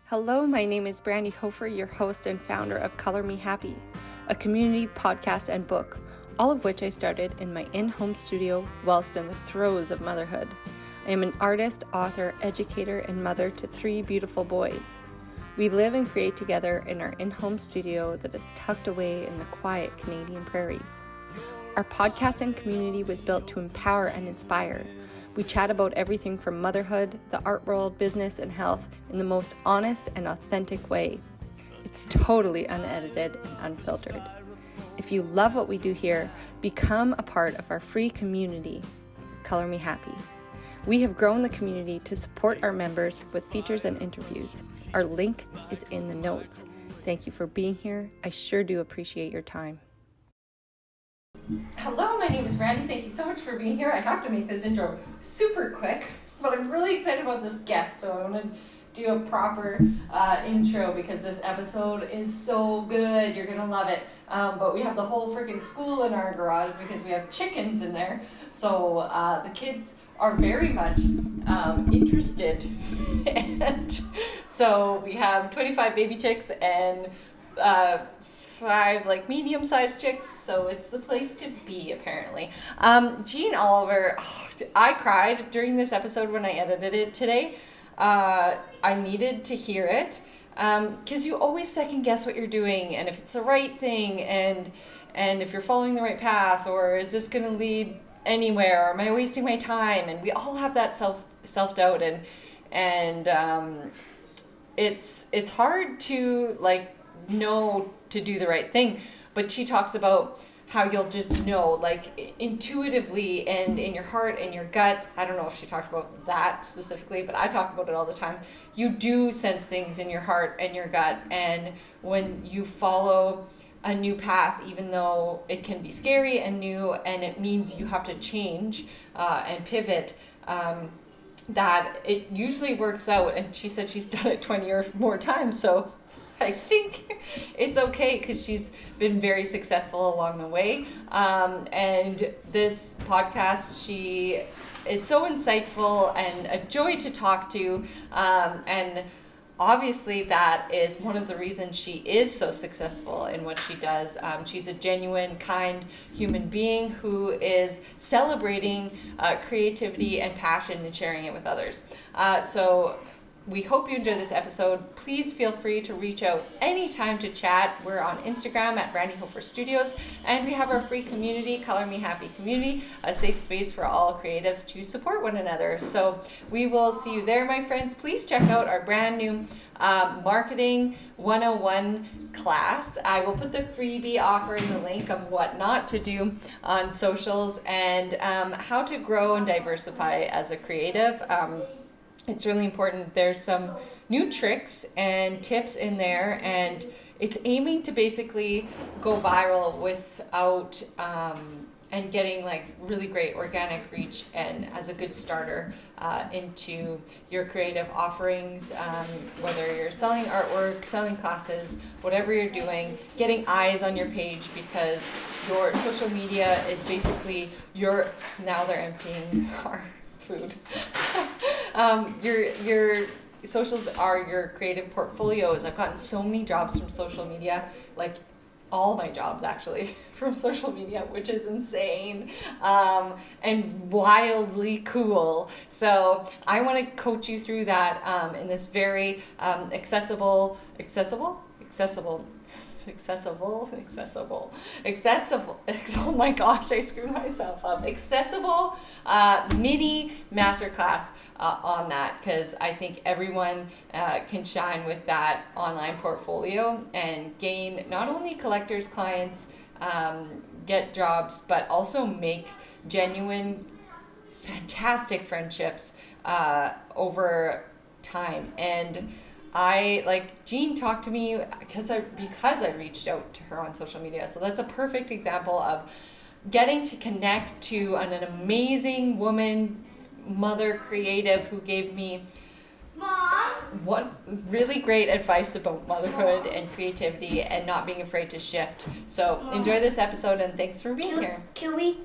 Hello, my name is Brandy Hofer, your host and founder of Color Me Happy, a community podcast and book, all of which I started in my in-home studio whilst in the throes of motherhood. I am an artist, author, educator, and mother to 3 beautiful boys. We live and create together in our in-home studio that is tucked away in the quiet Canadian prairies. Our podcast and community was built to empower and inspire. We chat about everything from motherhood, the art world, business, and health in the most honest and authentic way. It's totally unedited and unfiltered. If you love what we do here, become a part of our free community, Color Me Happy. We have grown the community to support our members with features and interviews. Our link is in the notes. Thank you for being here. I sure do appreciate your time. Hello, my name is Brandy. Thank you so much for being here. I have to make this intro super quick, but I'm really excited about this guest, so I want to do a proper intro because this episode is so good. You're going to love it. But we have the whole freaking school in our garage because we have chickens in there. So the kids are very much interested. And so we have 25 baby chicks and 5 medium-sized chicks, so it's the place to be apparently. Jeanne Oliver, I cried during this episode when I edited it today. I needed to hear it because you always second guess what you're doing and if it's the right thing and if you're following the right path, or is this going to lead anywhere, or am I wasting my time? And we all have that self-doubt and it's hard to know to do the right thing, but she talks about how you'll just know intuitively and in your heart and your gut. I don't know if she talked about that specifically, but I talk about it all the time. You do sense things in your heart and your gut, and when you follow a new path, even though it can be scary and new and it means you have to change and pivot, that it usually works out. And she said she's done it 20 or more times, so I think it's okay because she's been very successful along the way. And this podcast, she is so insightful and a joy to talk to. And obviously that is one of the reasons she is so successful in what she does. She's a genuine, kind human being who is celebrating creativity and passion and sharing it with others. So we hope you enjoy this episode. Please feel free to reach out anytime to chat. We're on Instagram at Brandy Hofer Studios, and we have our free community, Color Me Happy Community, a safe space for all creatives to support one another. So we will see you there, my friends. Please check out our brand new Marketing 101 class. I will put the freebie offer in the link of what not to do on socials and how to grow and diversify as a creative. It's really important. There's some new tricks and tips in there, and it's aiming to basically go viral without and getting really great organic reach, and as a good starter into your creative offerings, whether you're selling artwork, selling classes, whatever you're doing, getting eyes on your page, because your social media is basically now they're emptying our food. Your socials are your creative portfolios. I've gotten so many jobs from social media, all my jobs actually from social media, which is insane and wildly cool. So I want to coach you through that in this very accessible. Oh my gosh, I screwed myself up. Accessible mini masterclass on that, because I think everyone can shine with that online portfolio and gain not only collectors, clients, get jobs, but also make genuine, fantastic friendships over time. And Jeanne talked to me because I reached out to her on social media. So that's a perfect example of getting to connect to an amazing woman, mother, creative, who gave me what really great advice about motherhood and creativity and not being afraid to shift. So enjoy this episode and thanks for being here. Can we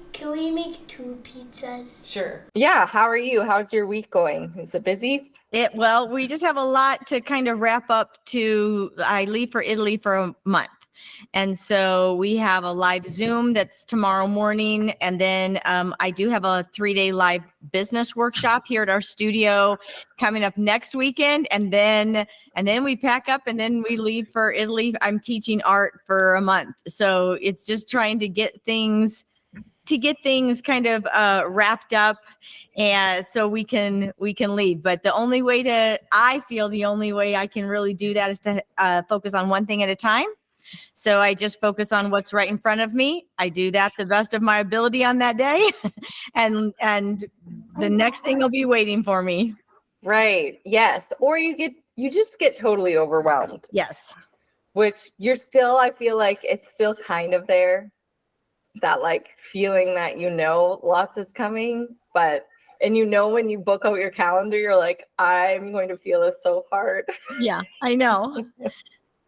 make 2 pizzas? Sure. Yeah, how are you? How's your week going? Is it busy? Well, we just have a lot to kind of wrap up I leave for Italy for a month. And so we have a live Zoom that's tomorrow morning. And then I do have a 3-day live business workshop here at our studio coming up next weekend. And then we pack up and then we leave for Italy. I'm teaching art for a month. So it's just trying to get things kind of wrapped up, and so we can leave. But the only way I can really do that is to focus on one thing at a time. So I just focus on what's right in front of me. I do that the best of my ability on that day, and the next thing will be waiting for me. Right. Yes. Or you just get totally overwhelmed. Yes. Which I feel like it's still kind of there. That like feeling that lots is coming, and when you book out your calendar, you're like, I'm going to feel this so hard. Yeah, I know.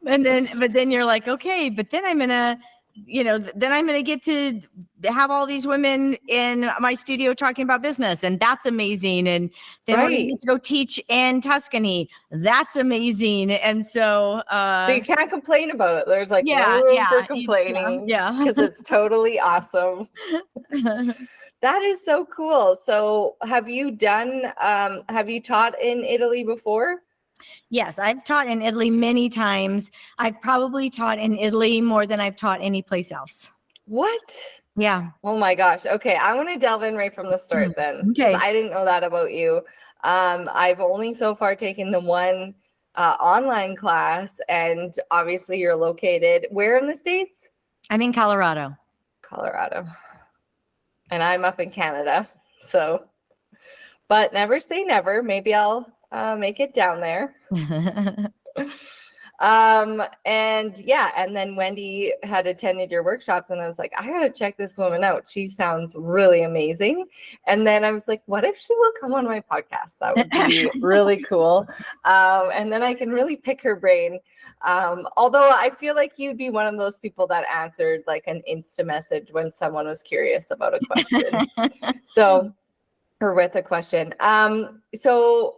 But then you're like, okay, but then I'm gonna get to have all these women in my studio talking about business, and that's amazing. And then we're gonna get to go teach in Tuscany. That's amazing. And so you can't complain about it. There's like no room for complaining. Because it's totally awesome. That is so cool. So have you taught in Italy before? Yes, I've taught in Italy many times. I've probably taught in Italy more than I've taught any place else. What? Yeah. Oh my gosh. Okay, I want to delve in right from the start then. Okay. I didn't know that about you. I've only so far taken the one online class, and obviously you're located where in the States? I'm in Colorado. And I'm up in Canada. So, but never say never. Maybe I'll make it down there. And then Wendy had attended your workshops, and I was like, I gotta check this woman out. She sounds really amazing. And then I was like, what if she will come on my podcast? That would be really cool. And then I can really pick her brain. Although I feel like you'd be one of those people that answered like an Insta message when someone was curious about a question. Or with a question. So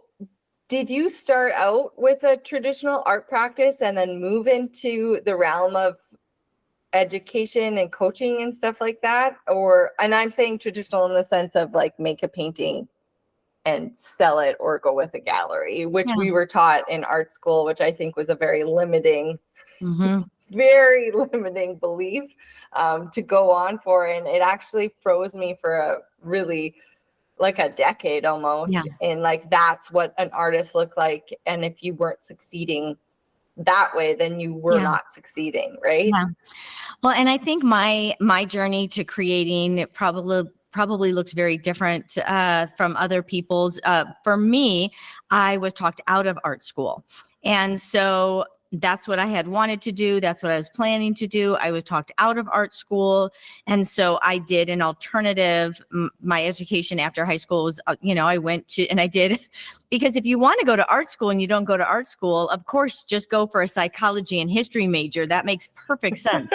did you start out with a traditional art practice and then move into the realm of education and coaching and stuff like that? And I'm saying traditional in the sense of like make a painting and sell it or go with a gallery, which we were taught in art school, which I think was a very limiting, very limiting belief to go on for. And it actually froze me for a really like a decade almost. And like, that's what an artist looked like. And if you weren't succeeding that way, then you were not succeeding. Right. Yeah. Well, and I think my journey to creating probably looks very different from other people's. For me, I was talked out of art school. And so that's what I had wanted to do. That's what I was planning to do. I was talked out of art school. And so I did an alternative. My education after high school was, I went to, and I did, because if you want to go to art school and you don't go to art school, of course, just go for a psychology and history major. That makes perfect sense.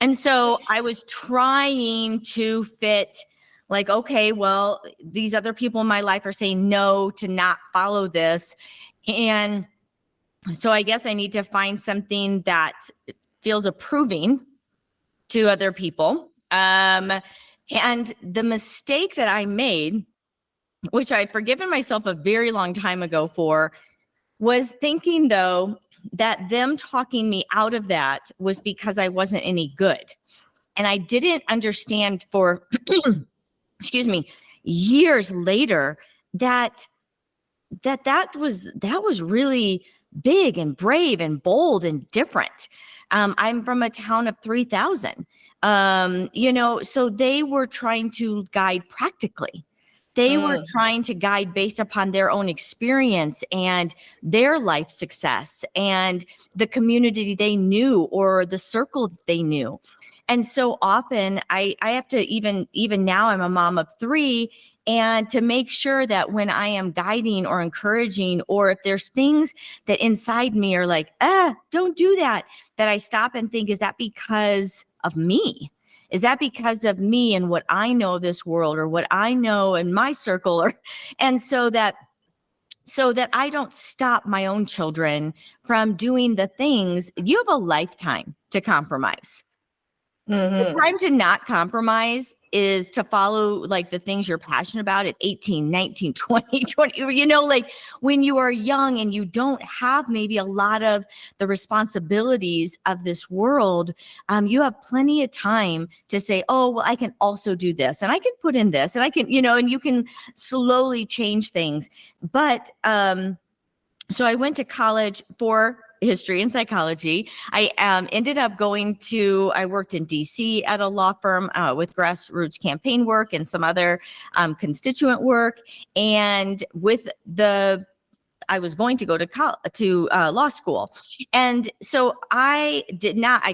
And so I was trying to fit like, okay, well, these other people in my life are saying no to not follow this. And so I guess I need to find something that feels approving to other people. And the mistake that I made, which I'd forgiven myself a very long time ago for, was thinking though that them talking me out of that was because I wasn't any good. And I didn't understand for, years later that was really big and brave and bold and different. I'm from a town of 3,000, so they were trying to guide practically. They were trying to guide based upon their own experience and their life success and the community they knew or the circle that they knew. And so often I have to, even now I'm a mom of 3, and to make sure that when I am guiding or encouraging, or if there's things that inside me are like, don't do that, that I stop and think, is that because of me? Is that because of me and what I know of this world, or what I know in my circle? And so that I don't stop my own children from doing the things. You have a lifetime to compromise. The time to not compromise is to follow like the things you're passionate about at 18, 19, 20, like when you are young and you don't have maybe a lot of the responsibilities of this world, you have plenty of time to say, oh, well, I can also do this, and I can put in this, and I can, and you can slowly change things. But, so I went to college for history and psychology. I ended up I worked in DC at a law firm with grassroots campaign work and some other constituent work. And I was going to go to law school. And so I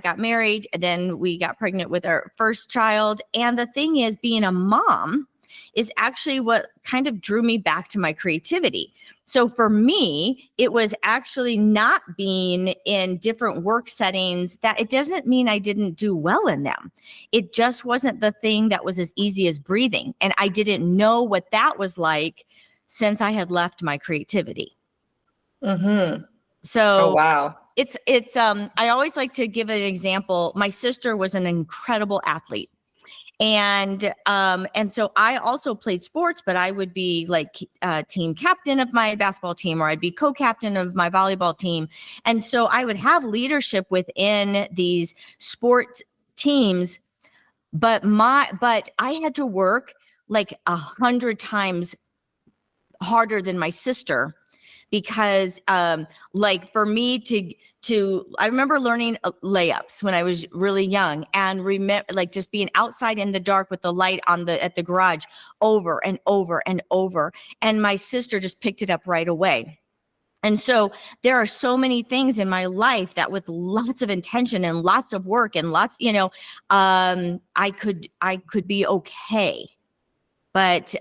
got married, and then we got pregnant with our first child. And the thing is, being a mom is actually what kind of drew me back to my creativity. So for me, it was actually not being in different work settings that it doesn't mean I didn't do well in them. It just wasn't the thing that was as easy as breathing. And I didn't know what that was like since I had left my creativity. So, oh, wow. It's I always like to give an example. My sister was an incredible athlete. And so I also played sports, but I would be like team captain of my basketball team, or I'd be co-captain of my volleyball team. And so I would have leadership within these sport teams, but I had to work like 100 times harder than my sister, because like for me I remember learning layups when I was really young, and remember like just being outside in the dark with the light at the garage over and over and over. And my sister just picked it up right away. And so there are so many things in my life that with lots of intention and lots of work and lots, I could be okay. But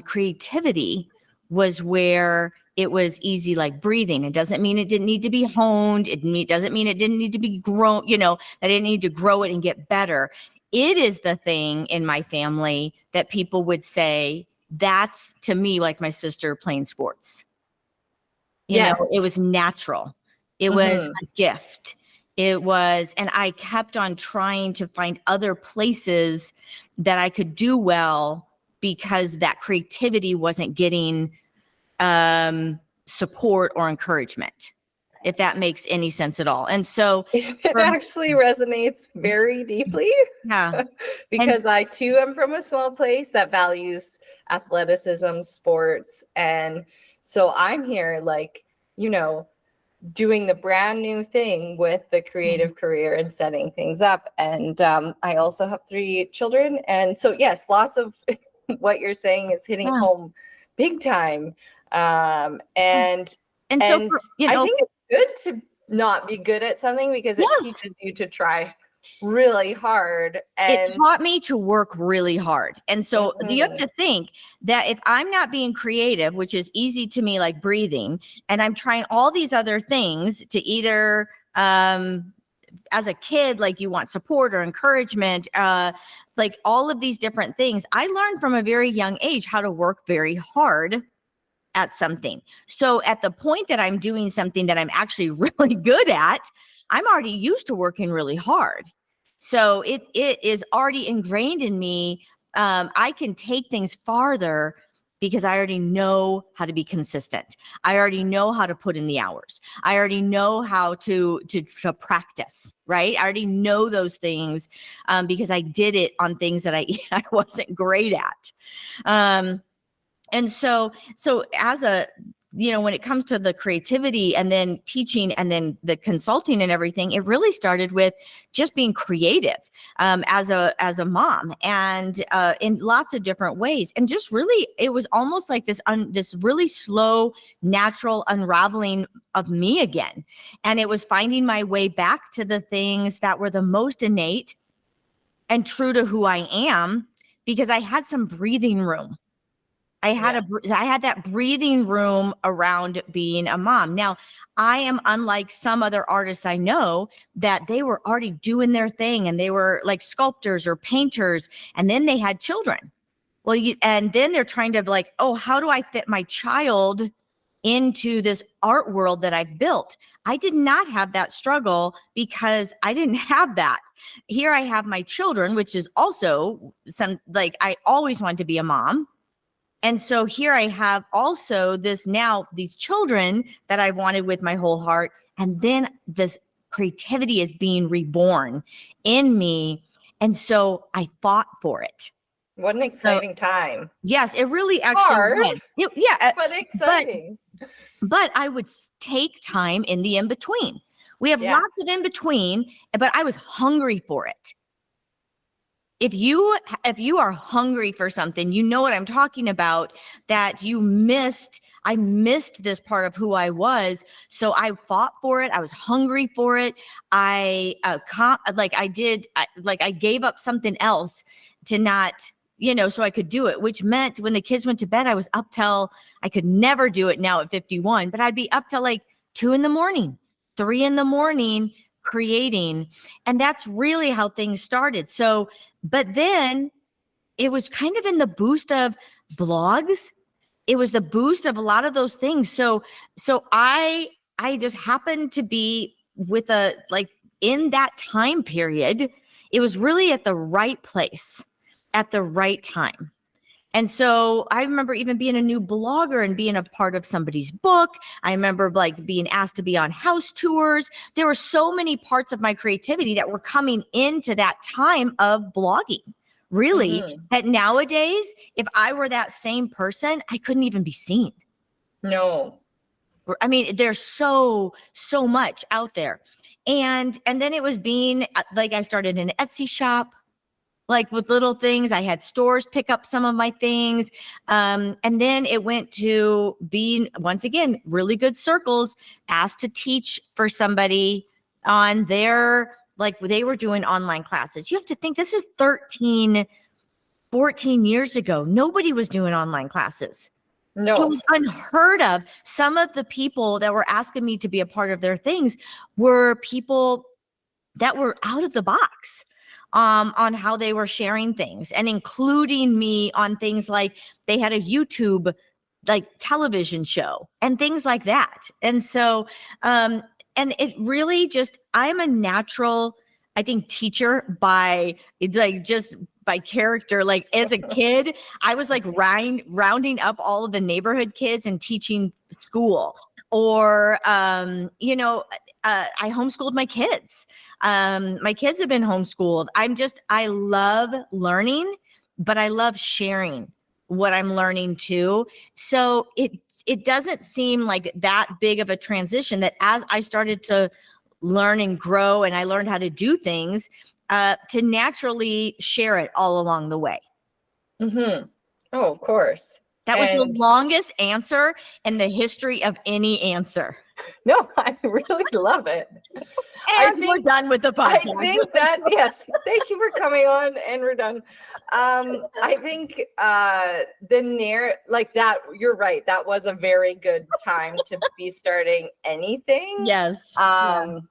creativity was where it was easy, like breathing. It doesn't mean it didn't need to be honed. It doesn't mean it didn't need to be grown, that I didn't need to grow it and get better. It is the thing in my family that people would say, that's to me like my sister playing sports. It was natural. It was a gift. It was, and I kept on trying to find other places that I could do well, because that creativity wasn't getting support or encouragement, if that makes any sense at all. And so it actually resonates very deeply. Yeah. Because I too am from a small place that values athleticism, sports. And so I'm here like, doing the brand new thing with the creative career and setting things up. And I also have 3 children. And so, yes, lots of what you're saying is hitting home big time. And so I think it's good to not be good at something, because it teaches you to try really hard. And it taught me to work really hard. And so you have to think that if I'm not being creative, which is easy to me, like breathing, and I'm trying all these other things to either, as a kid, like you want support or encouragement, like all of these different things. I learned from a very young age how to work very hard at something. So at the point that I'm doing something that I'm actually really good at, I'm already used to working really hard. So it is already ingrained in me. I can take things farther because I already know how to be consistent. I already know how to put in the hours. I already know how to practice, right? I already know those things because I did it on things that I wasn't great at. And so as when it comes to the creativity and then teaching and then the consulting and everything, it really started with just being creative as a mom, and in lots of different ways. And just really, it was almost like this really slow, natural unraveling of me again. And it was finding my way back to the things that were the most innate and true to who I am, because I had some breathing room. I had that breathing room around being a mom. Now, I am unlike some other artists I know that they were already doing their thing, and they were like sculptors or painters, and then they had children. Well, and then they're trying to like, oh, how do I fit my child into this art world that I've built? I did not have that struggle because I didn't have that. Here I have my children, which is also like, I always wanted to be a mom. And so here I have also these children that I wanted with my whole heart. And then this creativity is being reborn in me. And so I fought for it. What an exciting time. Yes, it really actually was. But exciting. But I would take time in the in-between. We have lots of in-between, but I was hungry for it. If you are hungry for something, you know what I'm talking about, that I missed this part of who I was. So I fought for it. I was hungry for it. I gave up something else to not, so I could do it, which meant when the kids went to bed, I was up till, I could never do it now at 51, but I'd be up till like 2 a.m, 3 a.m, creating. And that's really how things started. So, but then it was kind of in the boost of blogs. It was the boost of a lot of those things. So I just happened to be with in that time period, it was really at the right place at the right time. And so I remember even being a new blogger and being a part of somebody's book. I remember like being asked to be on house tours. There were so many parts of my creativity that were coming into that time of blogging, really, that nowadays, if I were that same person, I couldn't even be seen. No. I mean, there's so much out there. And then it was being like, I started an Etsy shop, like with little things. I had stores pick up some of my things. And then it went to being, once again, really good circles, asked to teach for somebody on their, like they were doing online classes. You have to think this is 13, 14 years ago. Nobody was doing online classes. No. It was unheard of. Some of the people that were asking me to be a part of their things were people that were out of the box. On how they were sharing things, and including me on things like they had a YouTube like television show and things like that. And so, and it really just, I'm a natural, I think, teacher by character. Like as a kid, I was like rounding up all of the neighborhood kids and teaching school. Or, I homeschooled my kids. My kids have been homeschooled. I love learning, but I love sharing what I'm learning too. So it doesn't seem like that big of a transition, that as I started to learn and grow and I learned how to do things, to naturally share it all along the way. Mm-hmm. Oh, of course. That was the longest answer in the history of any answer. No, I really love it. And we're done with the podcast. I think that, yes, thank you for coming on, and we're done. I think like that, you're right. That was a very good time to be starting anything. Yes. And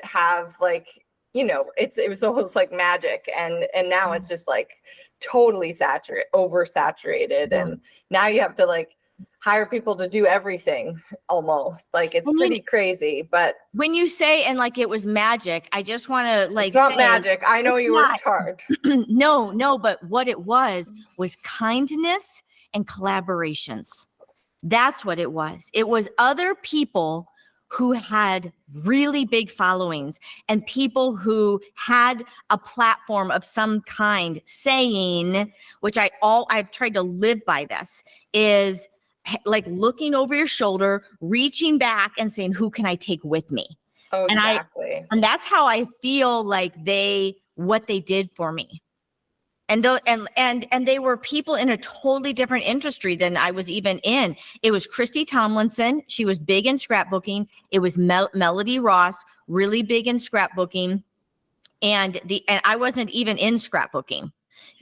have like, it was almost like magic, and now it's just like totally oversaturated, and now you have to like hire people to do everything almost. Like it's pretty crazy. But when you say, and like it was magic, I just want to like, it's not magic. I know you worked hard. No, but what it was kindness and collaborations. That's what it was. It was other people who had really big followings and people who had a platform of some kind saying, which I've tried to live by this, is like looking over your shoulder, reaching back and saying, who can I take with me? Oh, exactly. And that's how I feel like what they did for me. And they were people in a totally different industry than I was even in. It was Christy Tomlinson. She was big in scrapbooking. It was Melody Ross, really big in scrapbooking. and I wasn't even in scrapbooking,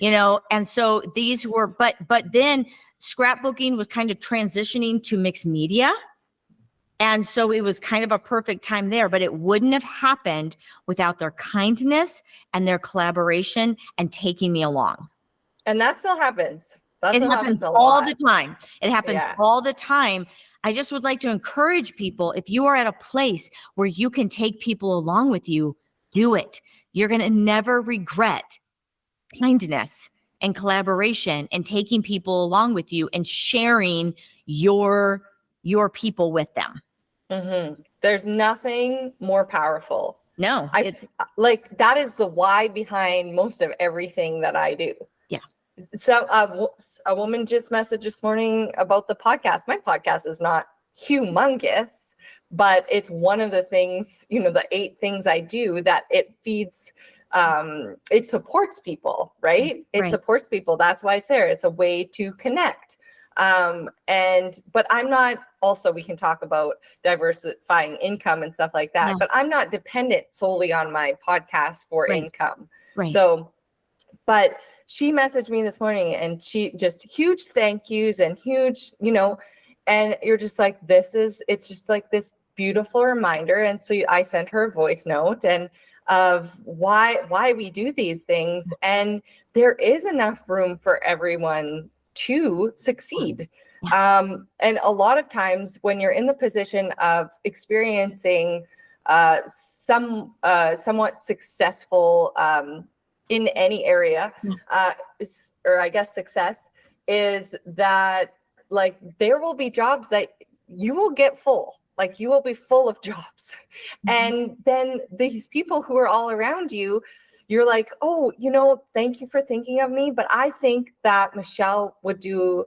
and so these were, but then scrapbooking was kind of transitioning to mixed media. And so it was kind of a perfect time there, but it wouldn't have happened without their kindness and their collaboration and taking me along. And that still happens. It happens all the time. It happens all the time. I just would like to encourage people, if you are at a place where you can take people along with you, do it. You're going to never regret kindness and collaboration and taking people along with you and sharing your people with them. Mm-hmm. There's nothing more powerful. No, like that is the why behind most of everything that I do. Yeah. So a woman just messaged this morning about the podcast. My podcast is not humongous, but it's one of the things, the 8 things I do that it feeds, it supports people, right? It supports people. That's why it's there. It's a way to connect. But I'm not, also we can talk about diversifying income and stuff like that, but I'm not dependent solely on my podcast for income. Right. So, but she messaged me this morning and she just huge thank yous and huge, and you're just like, it's just like this beautiful reminder. And so I sent her a voice note and of why we do these things. And there is enough room for everyone to succeed. And a lot of times when you're in the position of experiencing somewhat successful in any area, or I guess success is that like there will be jobs that you will get full, like you will be full of jobs. And then these people who are all around you, you're like, oh, thank you for thinking of me, but I think that Michelle would do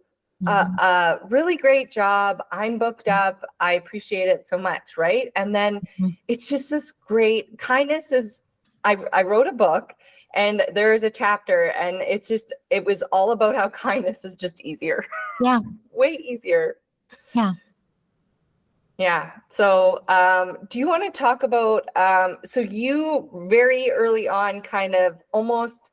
a really great job. I'm booked up. I appreciate it so much, right? And then it's just this great kindness is, I wrote a book and there is a chapter and it was all about how kindness is just easier. Yeah. Way easier. Yeah. Yeah. So do you want to talk about, so you very early on kind of almost,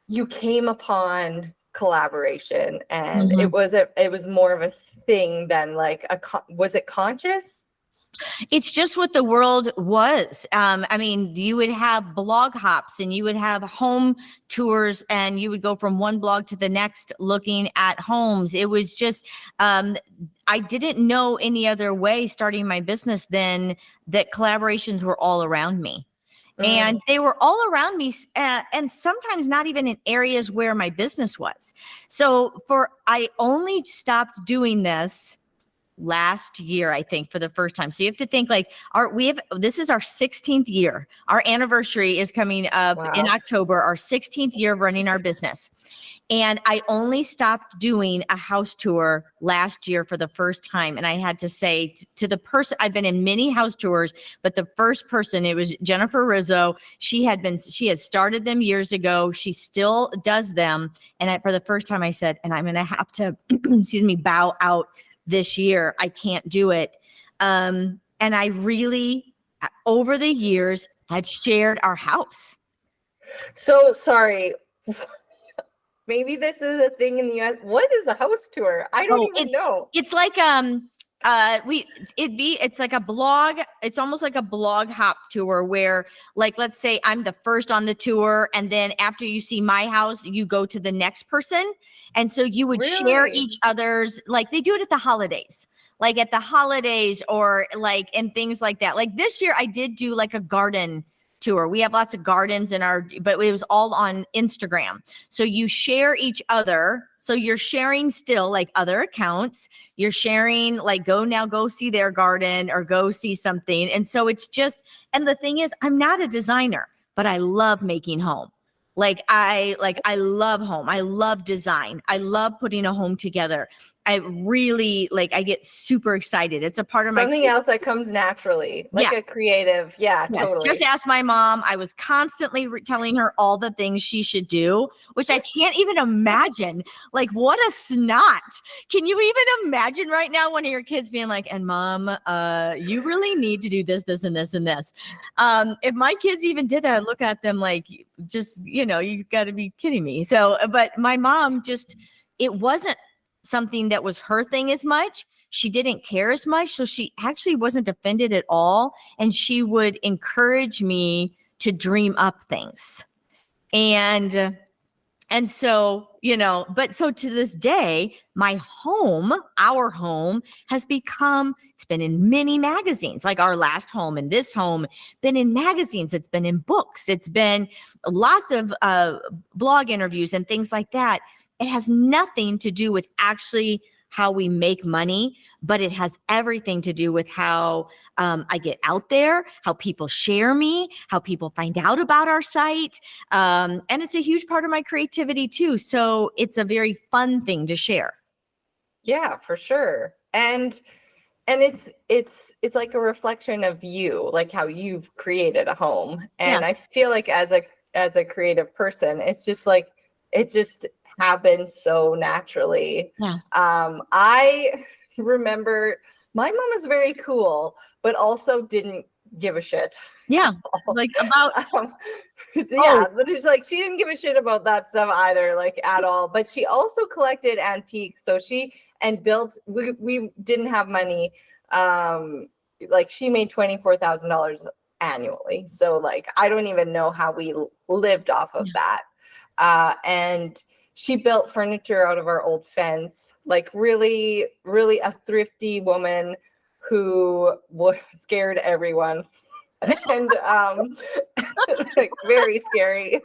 you came upon collaboration and it was more of a thing than like was it conscious? It's just what the world was. I mean, you would have blog hops and you would have home tours and you would go from one blog to the next looking at homes. It was just, I didn't know any other way starting my business than that collaborations were all around me. And they were all around me and sometimes not even in areas where my business was. So I only stopped doing this last year, I think, for the first time. So you have to think like this is our 16th year. Our anniversary is coming up in October, our 16th year of running our business. And I only stopped doing a house tour last year for the first time. And I had to say to the person, I've been in many house tours, but the first person, it was Jennifer Rizzo. She had started them years ago. She still does them. And for the first time I said, and I'm going to have to, bow out this year. I can't do it. And I really, over the years, had shared our house. So sorry. Maybe this is a thing in the US. What is a house tour? I don't even know. It's like it's like a blog. It's almost like a blog hop tour where, like, let's say I'm the first on the tour, and then after you see my house, you go to the next person, and so you would share each other's. Like they do it at the holidays. Like at the holidays or like and things like that. Like this year I did do like a garden tour. We have lots of gardens but it was all on Instagram. So you share each other. So you're sharing still like other accounts. You're sharing like go see their garden or go see something. And so it's just, and the thing is, I'm not a designer, but I love making home. I love home. I love design. I love putting a home together. I really like, I get super excited. It's a part of Something else that comes naturally, like Yes. a creative. Yeah, Yes, totally. just ask my mom. I was constantly telling her all the things she should do, which I can't even imagine. Like, what a snot. Can you even imagine right now one of your kids being like, and mom, you really need to do this, this, and this, and this. If my kids even did that, I'd look at them like, just, you know, you got to be kidding me. So, but my mom just, it wasn't something that was her thing as much. She didn't care as much. So she actually wasn't offended at all. And she would encourage me to dream up things. And so, you know, but so to this day, my home, our home has become, it's been in many magazines, like our last home and this home, been in magazines, it's been in books, it's been lots of blog interviews and things like that. It has nothing to do with actually how we make money, but it has everything to do with how I get out there, how people share me, how people find out about our site. And it's a huge part of my creativity too. So it's a very fun thing to share. Yeah, for sure. And it's like a reflection of you, like how you've created a home. And I feel like as a creative person, it's just like, it just happens so naturally. Yeah. I remember my mom was very cool, but also didn't give a shit. Yeah. Like about, yeah, but it's like she didn't give a shit about that stuff either, like at all. But she also collected antiques. So she and built, we didn't have money. Like she made $24,000 annually. So like I don't even know how we lived off of that. And she built furniture out of our old fence, like really, really a thrifty woman who scared everyone. And like very scary.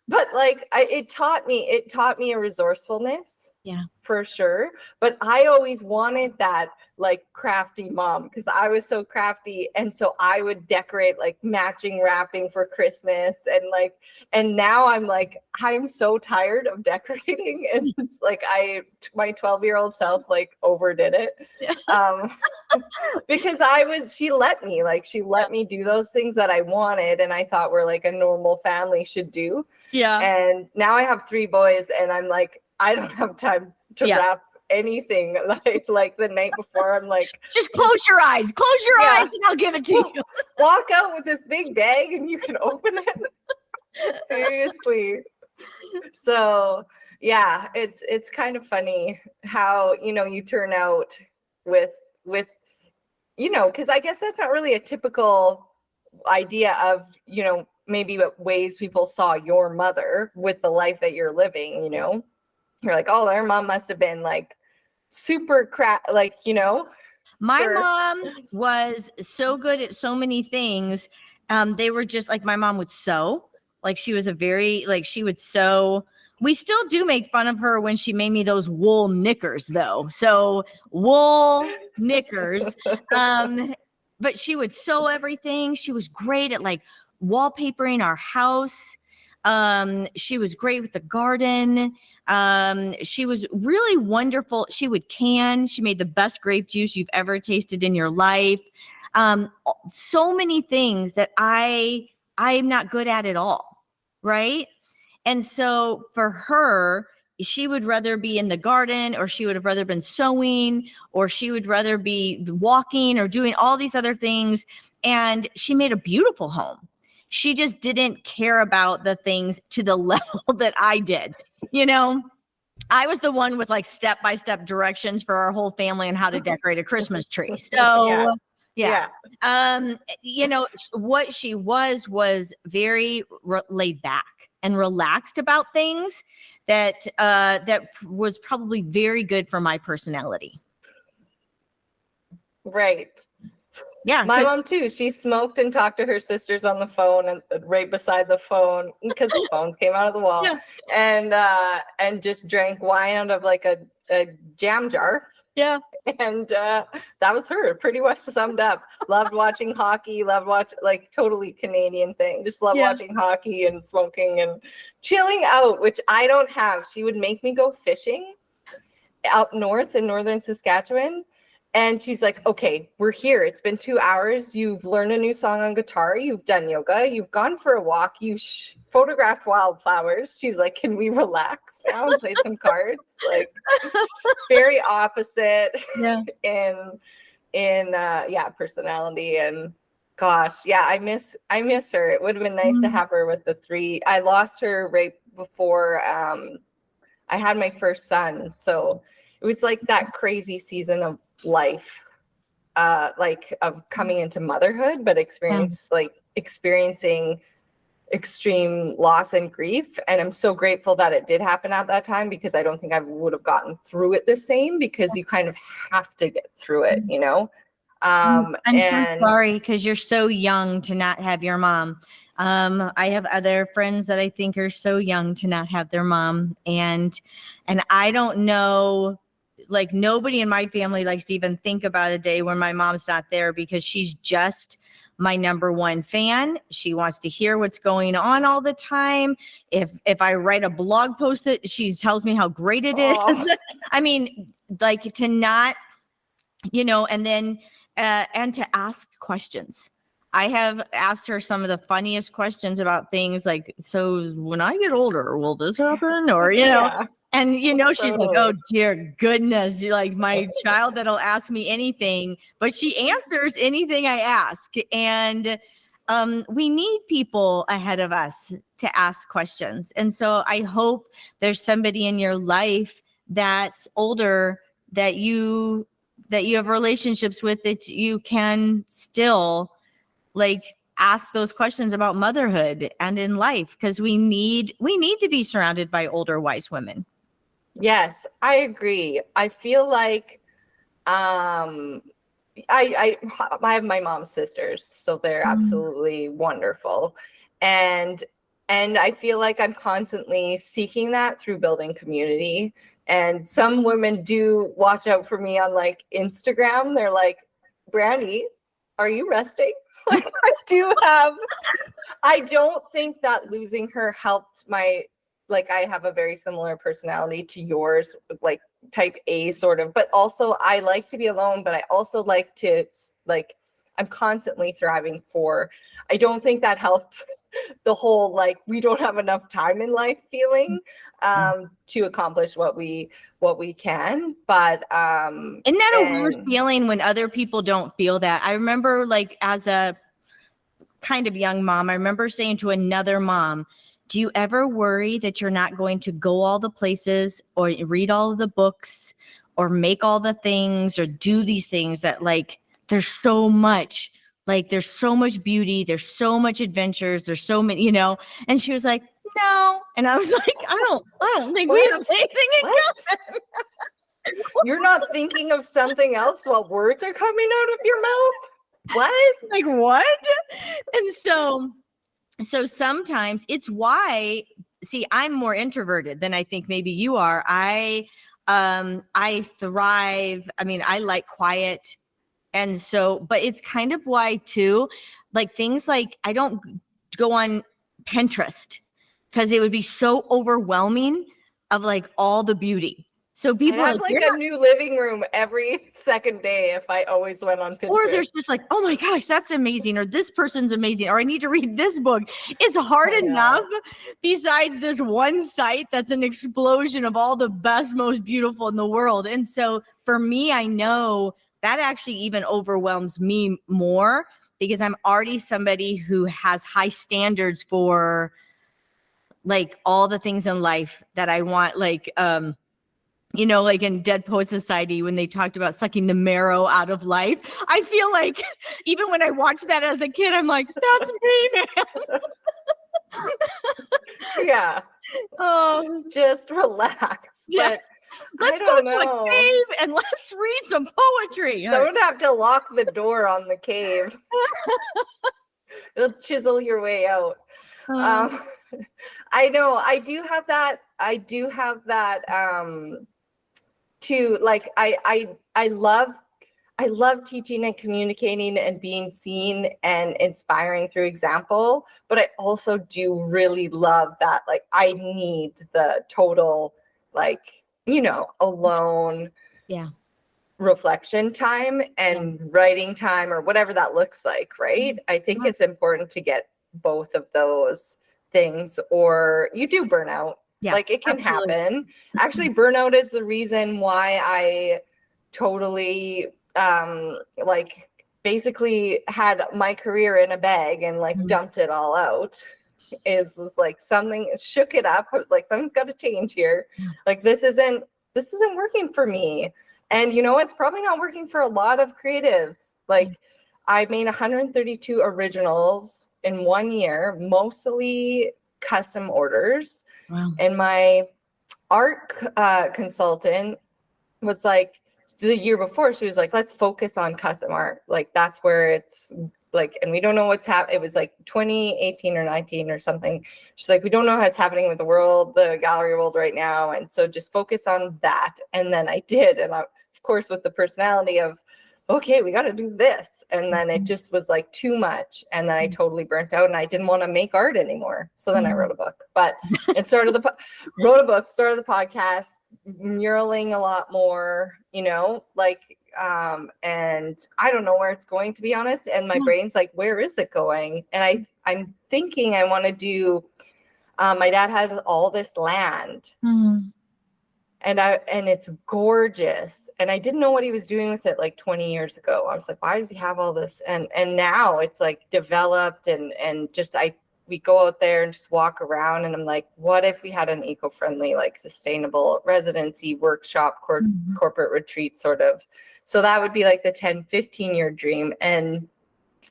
But like it taught me a resourcefulness. Yeah. For sure. But I always wanted that like crafty mom because I was so crafty. And so I would decorate like matching wrapping for Christmas and now I'm like, I'm so tired of decorating. And it's like my 12-year-old self like overdid it. Yeah. Because she let me do those things that I wanted and I thought were like a normal family should do. Yeah. And now I have 3 boys and I'm like, I don't have time to wrap anything like the night before. I'm like, just close your eyes and I'll give it to you. Walk out with this big bag and you can open it. Seriously. So yeah, it's kind of funny how, you know, you turn out with, you know, because I guess that's not really a typical idea of, you know, maybe what ways people saw your mother with the life that you're living, you know. You're like, oh, their mom must have been like super like, you know. My mom was so good at so many things. They were just like, my mom would sew. Like she was she would sew. We still do make fun of her when she made me those wool knickers though. So wool knickers. But she would sew everything. She was great at like wallpapering our house. She was great with the garden. She was really wonderful. She would can. She made the best grape juice you've ever tasted in your life. So many things that I'm not good at all, right? And so for her, she would rather be in the garden, or she would have rather been sewing, or she would rather be walking or doing all these other things. And she made a beautiful home. She just didn't care about the things to the level that I did. You know, I was the one with like step-by-step directions for our whole family on how to decorate a Christmas tree. So yeah. You know, what she was very laid back and relaxed about things that was probably very good for my personality. Right. Yeah. My mom too. She smoked and talked to her sisters on the phone and right beside the phone because the phones came out of the wall. Yeah. And just drank wine out of like a jam jar. Yeah. And that was her pretty much summed up. Loved watching hockey, like totally Canadian thing. Just loved watching hockey and smoking and chilling out, which I don't have. She would make me go fishing. up north in northern Saskatchewan. And she's like, okay, we're here. It's been 2 hours. You've learned a new song on guitar. You've done yoga. You've gone for a walk. You photographed wildflowers. She's like, can we relax now and play some cards? Like, very opposite Yeah. in personality. And gosh, yeah, I miss her. It would have been nice to have her with the 3. I lost her right before I had my first son. So it was like that crazy season of life, like of coming into motherhood, but experiencing extreme loss and grief. And I'm so grateful that it did happen at that time, because I don't think I would have gotten through it the same, because you kind of have to get through it, you know? I'm so sorry, because you're so young to not have your mom. I have other friends that I think are so young to not have their mom. And I don't know, like nobody in my family likes to even think about a day when my mom's not there, because she's just my number one fan. She wants to hear what's going on all the time. If I write a blog post, that she tells me how great it is. I mean, like to not, and then and to ask questions. I have asked her some of the funniest questions about things like, so when I get older, will this happen? Or, and, she's like, oh, dear goodness, you're like my child that'll ask me anything, but she answers anything I ask. And we need people ahead of us to ask questions. And so I hope there's somebody in your life that's older that you have relationships with, that you can still like ask those questions about motherhood and in life, because we need to be surrounded by older, wise women. Yes, I agree. I feel like I have my mom's sisters, so they're absolutely wonderful. And I feel like I'm constantly seeking that through building community. And some women do watch out for me on like Instagram. They're like, Brandy, are you resting? Like I don't think that losing her helped I have a very similar personality to yours, like type A sort of, but also I like to be alone, but I also like to I'm constantly thriving I don't think that helped the whole, like, we don't have enough time in life feeling to accomplish what we can. But isn't that a weird feeling when other people don't feel that? I remember like as a kind of young mom, I remember saying to another mom, do you ever worry that you're not going to go all the places or read all of the books or make all the things or do these things that like there's so much beauty, there's so much adventures, there's so many, and she was like, no. And I was like, I don't think we have anything in common. You're not thinking of something else while words are coming out of your mouth? What? Like what? And so sometimes it's why, see, I'm more introverted than I think maybe you are. I thrive. I mean, I like quiet. And so, but it's kind of why too, like things like I don't go on Pinterest because it would be so overwhelming of like all the beauty. So people I have like a new living room every second day if I always went on Pinterest. Or there's just like, oh my gosh, that's amazing. Or this person's amazing. Or I need to read this book. It's hard enough besides this one site that's an explosion of all the best, most beautiful in the world. And so for me, I know that actually even overwhelms me more because I'm already somebody who has high standards for like all the things in life that I want, like, like in Dead Poet Society, when they talked about sucking the marrow out of life, I feel like even when I watched that as a kid, I'm like, that's me, man. Yeah. Oh, just relax. Yeah. Let's go to a cave and let's read some poetry. Someone have to lock the door on the cave. It'll chisel your way out. I know. I do have that. Too, like I love teaching and communicating and being seen and inspiring through example, but I also do really love that, like, I need the total like alone Yeah. reflection time and writing time or whatever that looks like, right? I think it's important to get both of those things or you do burn out. Yeah, Like it can absolutely. happen. Actually, burnout is the reason why I totally like basically had my career in a bag and like dumped it all out. It was like something shook it up. I was like, something's got to change here. Like this isn't working for me. And it's probably not working for a lot of creatives. Like I made 132 originals in 1 year, mostly custom orders. Wow. And my art consultant was like, the year before, she was like, let's focus on custom art. Like that's where it's like, and we don't know what's happening. It was like 2018 or 19 or something. She's like, we don't know what's happening with the gallery world right now. And so just focus on that. And then I did. And of course, with the personality of, okay, we got to do this. And then it just was like too much. And then I totally burnt out and I didn't want to make art anymore. So then I wrote a book, but it started wrote a book, started the podcast, muraling a lot more, and I don't know where it's going, to be honest. And my brain's like, where is it going? And I'm thinking I want to do, my dad has all this land and it's gorgeous. And I didn't know what he was doing with it like 20 years ago. I was like, why does he have all this? And now it's like developed and just, we go out there and just walk around and I'm like, what if we had an eco-friendly, like sustainable residency workshop, corporate retreat sort of. So that would be like the 10, 15-year dream. And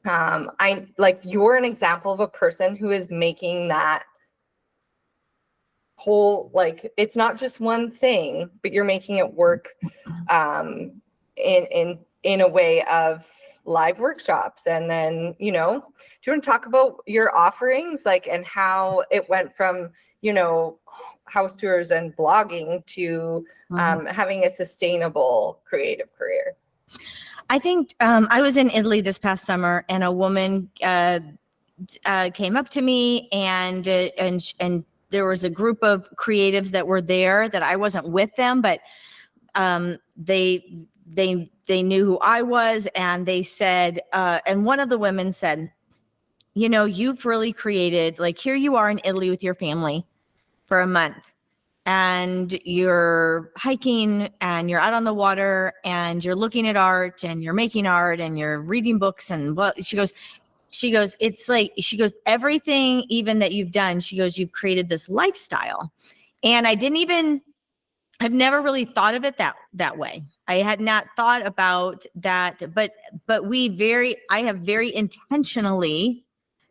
I like, you're an example of a person who is making that whole, like, it's not just one thing, but you're making it work in a way of live workshops. And then, do you want to talk about your offerings, like, and how it went from, house tours and blogging to having a sustainable creative career? I think I was in Italy this past summer, and a woman came up to me, and there was a group of creatives that were there that I wasn't with them, but they knew who I was, and they said, and one of the women said, you've really created, like, here you are in Italy with your family for a month, and you're hiking and you're out on the water and you're looking at art and you're making art and you're reading books. And she goes, it's like, everything even that you've done, she goes, you've created this lifestyle. And I've never really thought of it that way. I had not thought about that, but I have very intentionally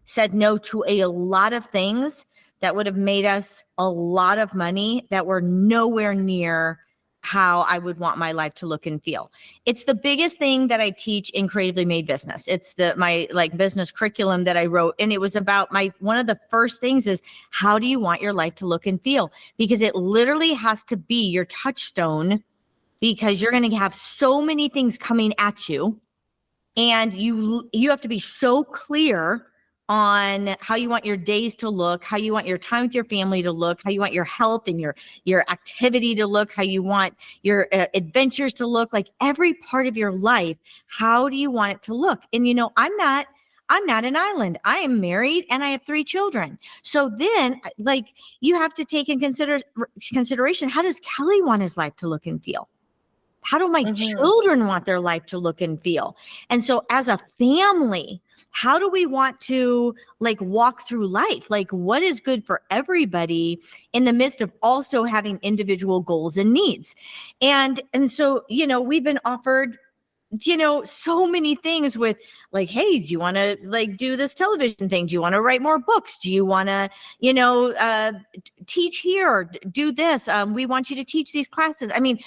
said no to a lot of things that would have made us a lot of money that were nowhere near how I would want my life to look and feel. It's the biggest thing that I teach in Creatively Made Business. It's my like business curriculum that I wrote. And it was about one of the first things is, how do you want your life to look and feel? Because it literally has to be your touchstone, because you're going to have so many things coming at you. And you have to be so clear on how you want your days to look, how you want your time with your family to look, how you want your health and your activity to look, how you want your adventures to look, like every part of your life. How do you want it to look? And I'm not an island. I am married and I have 3 children. So then, like, you have to take in consideration, how does Kelly want his life to look and feel? How do my children want their life to look and feel? And so as a family, how do we want to like walk through life? Like, what is good for everybody in the midst of also having individual goals and needs? And so, we've been offered, so many things with like, hey, do you want to like do this television thing? Do you want to write more books? Do you want to, teach here, do this? We want you to teach these classes. I mean,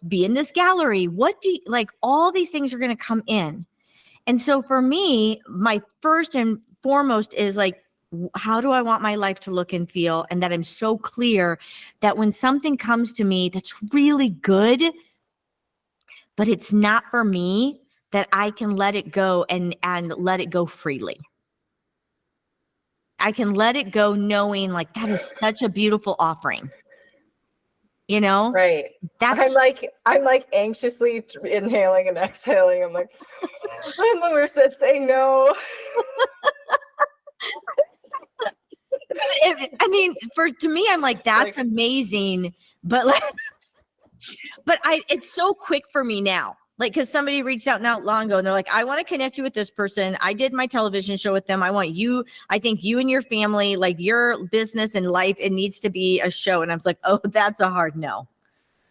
be in this gallery. What do you like? All these things are going to come in. And so for me, my first and foremost is like, how do I want my life to look and feel? And that I'm so clear that when something comes to me that's really good, but it's not for me, that I can let it go and let it go freely. I can let it go knowing like that is such a beautiful offering. you know? Right. That's I'm like anxiously inhaling and exhaling. I'm like, and Lewis said, say no. I mean, to me, I'm like, that's Like- amazing. But like, but it's so quick for me now. Like, because somebody reached out not long ago and they're like, I want to connect you with this person. I did my television show with them. I think you and your family, like your business and life, it needs to be a show. And I was like, oh, that's a hard no.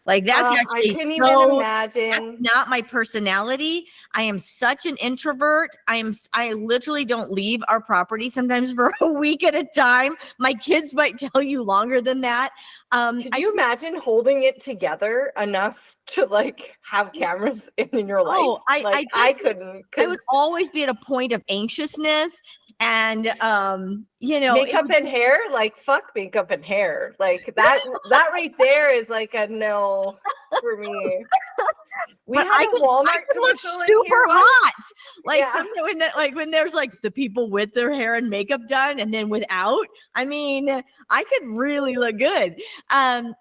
Like that's I actually couldn't even that's imagine. not my personality. I am such an introvert. I literally don't leave our property sometimes for a week at a time. My kids might tell you longer than that. Could you imagine holding it together enough to like have cameras in your life? Oh, I couldn't. I would always be at a point of anxiousness and makeup and hair, like fuck makeup and hair. Like that right there is like a no for me. We had a Walmart commercial super hot. Like yeah. something when there's like the people with their hair and makeup done and then without, I mean, I could really look good. It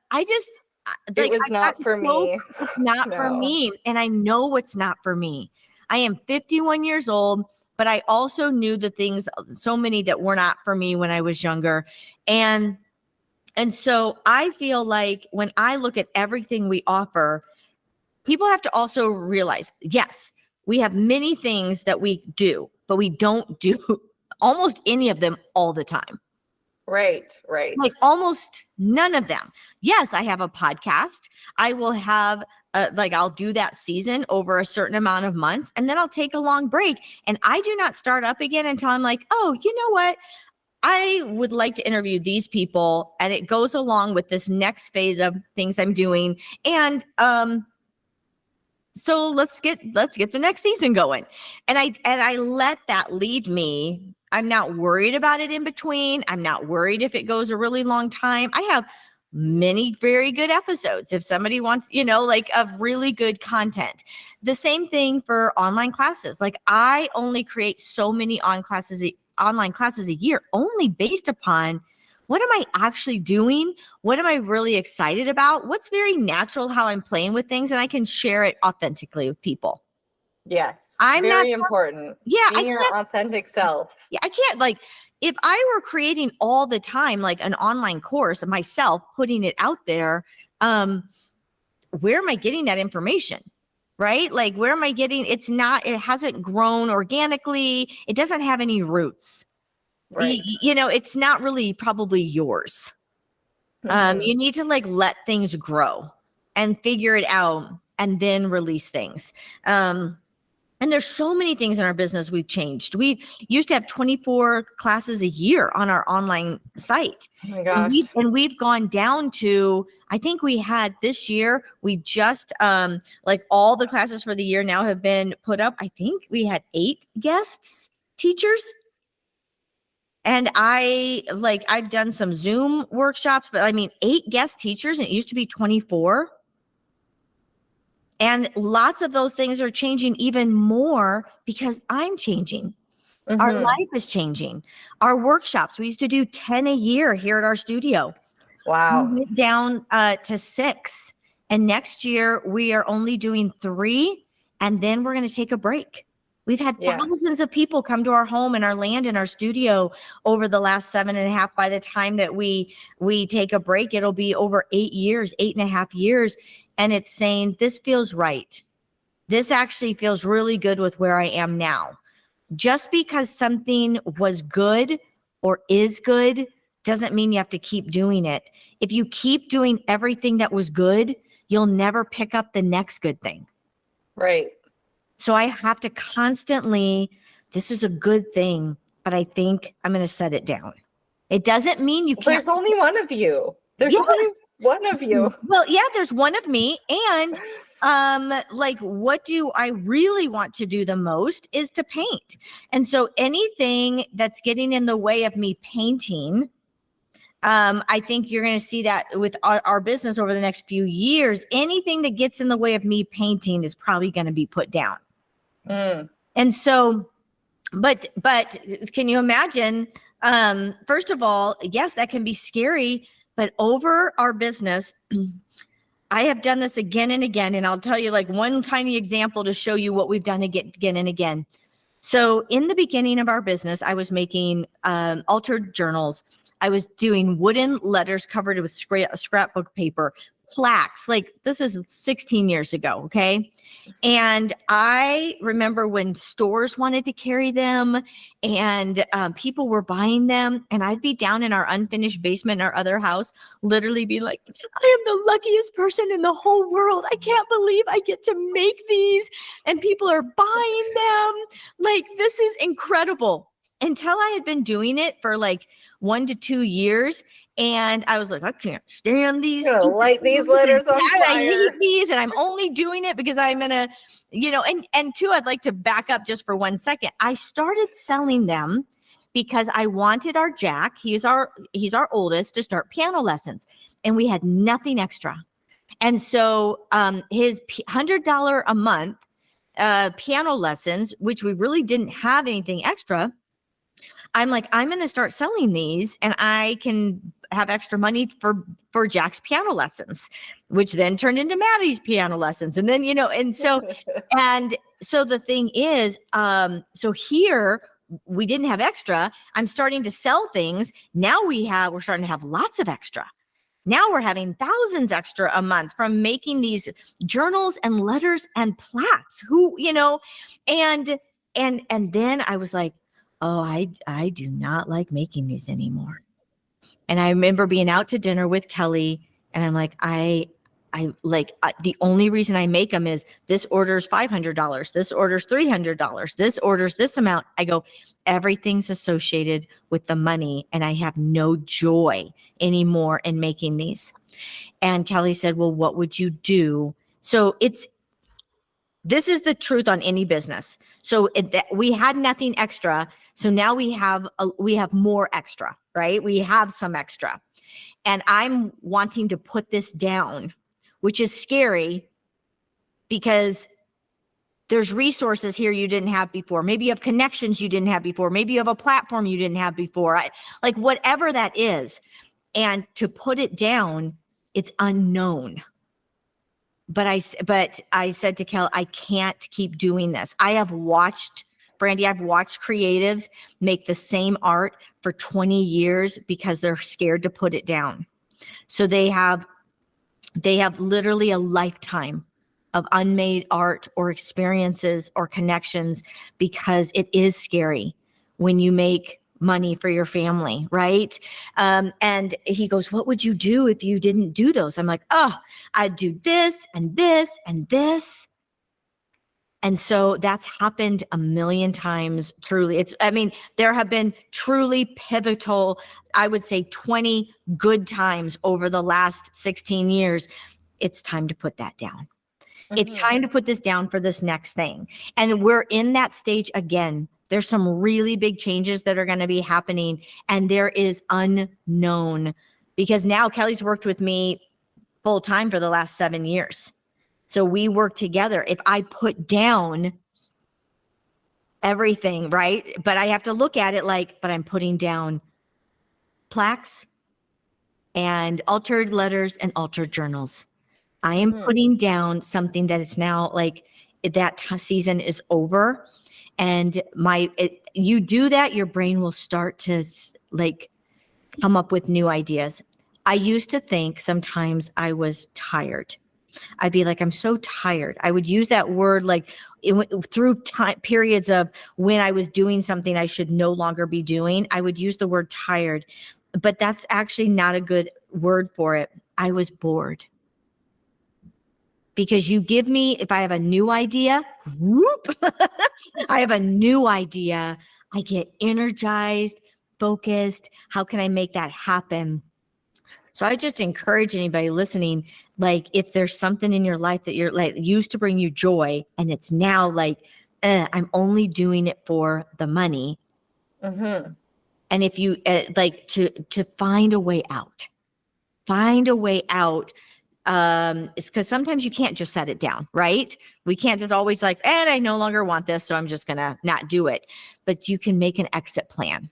was not for me. It's not for me. And I know what's not for me. I am 51 years old, but I also knew the things, so many that were not for me when I was younger. And so I feel like when I look at everything we offer, people have to also realize, yes, we have many things that we do, but we don't do almost any of them all the time. Right. Like almost none of them. Yes, I have a podcast. I will have I'll do that season over a certain amount of months and then I'll take a long break. And I do not start up again until I'm like, oh, you know what? I would like to interview these people. And it goes along with this next phase of things I'm doing. And so let's get the next season going. And I let that lead me. I'm not worried about it in between. I'm not worried if it goes a really long time. I have many very good episodes if somebody wants, like of really good content. The same thing for online classes. Like I only create so many online classes a year only based upon what am I actually doing? What am I really excited about? What's very natural, how I'm playing with things, and I can share it authentically with people. Yes. I'm very not important. Yeah. Being your authentic self. Yeah. I can't, like, if I were creating all the time, like an online course of myself, putting it out there, where am I getting that information? Right? Like, where am I getting, it hasn't grown organically. It doesn't have any roots. Right. It's not really probably yours. You need to like let things grow and figure it out and then release things. And there's so many things in our business we've changed. We used to have 24 classes a year on our online site. Oh my gosh. And we've gone down to, I think we had this year, we just, like all the classes for the year now have been put up. I think we had 8 guests, teachers. And I've done some Zoom workshops, but I mean, 8 guest teachers, and it used to be 24. And lots of those things are changing even more because I'm changing. Our life is changing. Our workshops, we used to do 10 a year here at our studio. Wow. We went down to 6. And next year we are only doing 3. And then we're going to take a break. We've had thousands of people come to our home and our land and our studio over the last 7.5. By the time that we take a break, it'll be over 8 years, 8.5 years. And it's saying, this feels right. This actually feels really good with where I am now. Just because something was good or is good doesn't mean you have to keep doing it. If you keep doing everything that was good, you'll never pick up the next good thing. Right. So I have to constantly, this is a good thing, but I think I'm going to set it down. It doesn't mean you can't. There's only one of you. There's only one of you. Well, yeah, there's one of me. And like, what do I really want to do the most is to paint. And so anything that's getting in the way of me painting, I think you're going to see that with our business over the next few years. Anything that gets in the way of me painting is probably going to be put down. And so, but can you imagine, first of all, yes, that can be scary, but over our business, I have done this again and again, and I'll tell you like one tiny example to show you what we've done again and again. So in the beginning of our business, I was making altered journals. I was doing wooden letters covered with scrapbook paper, plaques. Like this is 16 years ago, okay? And I remember when stores wanted to carry them and people were buying them. And I'd be down in our unfinished basement in our other house, literally be like, I am the luckiest person in the whole world. I can't believe I get to make these and people are buying them. Like, this is incredible. Until I had been doing it for like 1 to 2 years. And I was like, I can't stand these. I'm gonna light these letters on I fire. hate these, and I'm only doing it because I'm gonna, and two, I'd like to back up just for 1 second. I started selling them because I wanted our Jack, he's our oldest, to start piano lessons, and we had nothing extra. And so his $100 a month piano lessons, which we really didn't have anything extra, I'm like, I'm going to start selling these and I can have extra money for Jack's piano lessons, which then turned into Maddie's piano lessons. And then, and so the thing is, so here we didn't have extra. I'm starting to sell things. Now we're starting to have lots of extra. Now we're having thousands extra a month from making these journals and letters and plaques, and then I was like, oh, I do not like making these anymore. And I remember being out to dinner with Kelly and I'm like, the only reason I make them is this order's $500. This order's $300. This order's this amount. I go, everything's associated with the money and I have no joy anymore in making these. And Kelly said, well, what would you do? So this is the truth on any business. So we had nothing extra. So now we have more extra, right? We have some extra. And I'm wanting to put this down, which is scary because there's resources here you didn't have before. Maybe you have connections you didn't have before. Maybe you have a platform you didn't have before. Like whatever that is. And to put it down, it's unknown. But I said to Kel, I can't keep doing this. Brandy, I've watched creatives make the same art for 20 years because they're scared to put it down. So they have literally a lifetime of unmade art or experiences or connections because it is scary when you make money for your family, right? And he goes, what would you do if you didn't do those? I'm like, oh, I'd do this and this and this. And so that's happened a million times, truly. There have been truly pivotal, I would say 20 good times over the last 16 years. It's time to put that down. Mm-hmm. It's time to put this down for this next thing. And we're in that stage again. There's some really big changes that are going to be happening, and there is unknown because now Kelly's worked with me full time for the last 7 years. So we work together. If I put down everything, right? But I have to look at it but I'm putting down plaques and altered letters and altered journals. I am putting down something that it's now that season is over. And you do that, your brain will start to come up with new ideas. I used to think sometimes I was tired. I'd be like, I'm so tired. I would use that word through periods of when I was doing something I should no longer be doing. I would use the word tired, but that's actually not a good word for it. I was bored. Because you give me, if I have a new idea, I have a new idea. I get energized, focused. How can I make that happen? So I just encourage anybody listening, if there's something in your life that you're used to bring you joy, and it's now I'm only doing it for the money. Mm-hmm. And if you to find a way out, it's because sometimes you can't just set it down, right? We can't just always and I no longer want this, so I'm just going to not do it. But you can make an exit plan.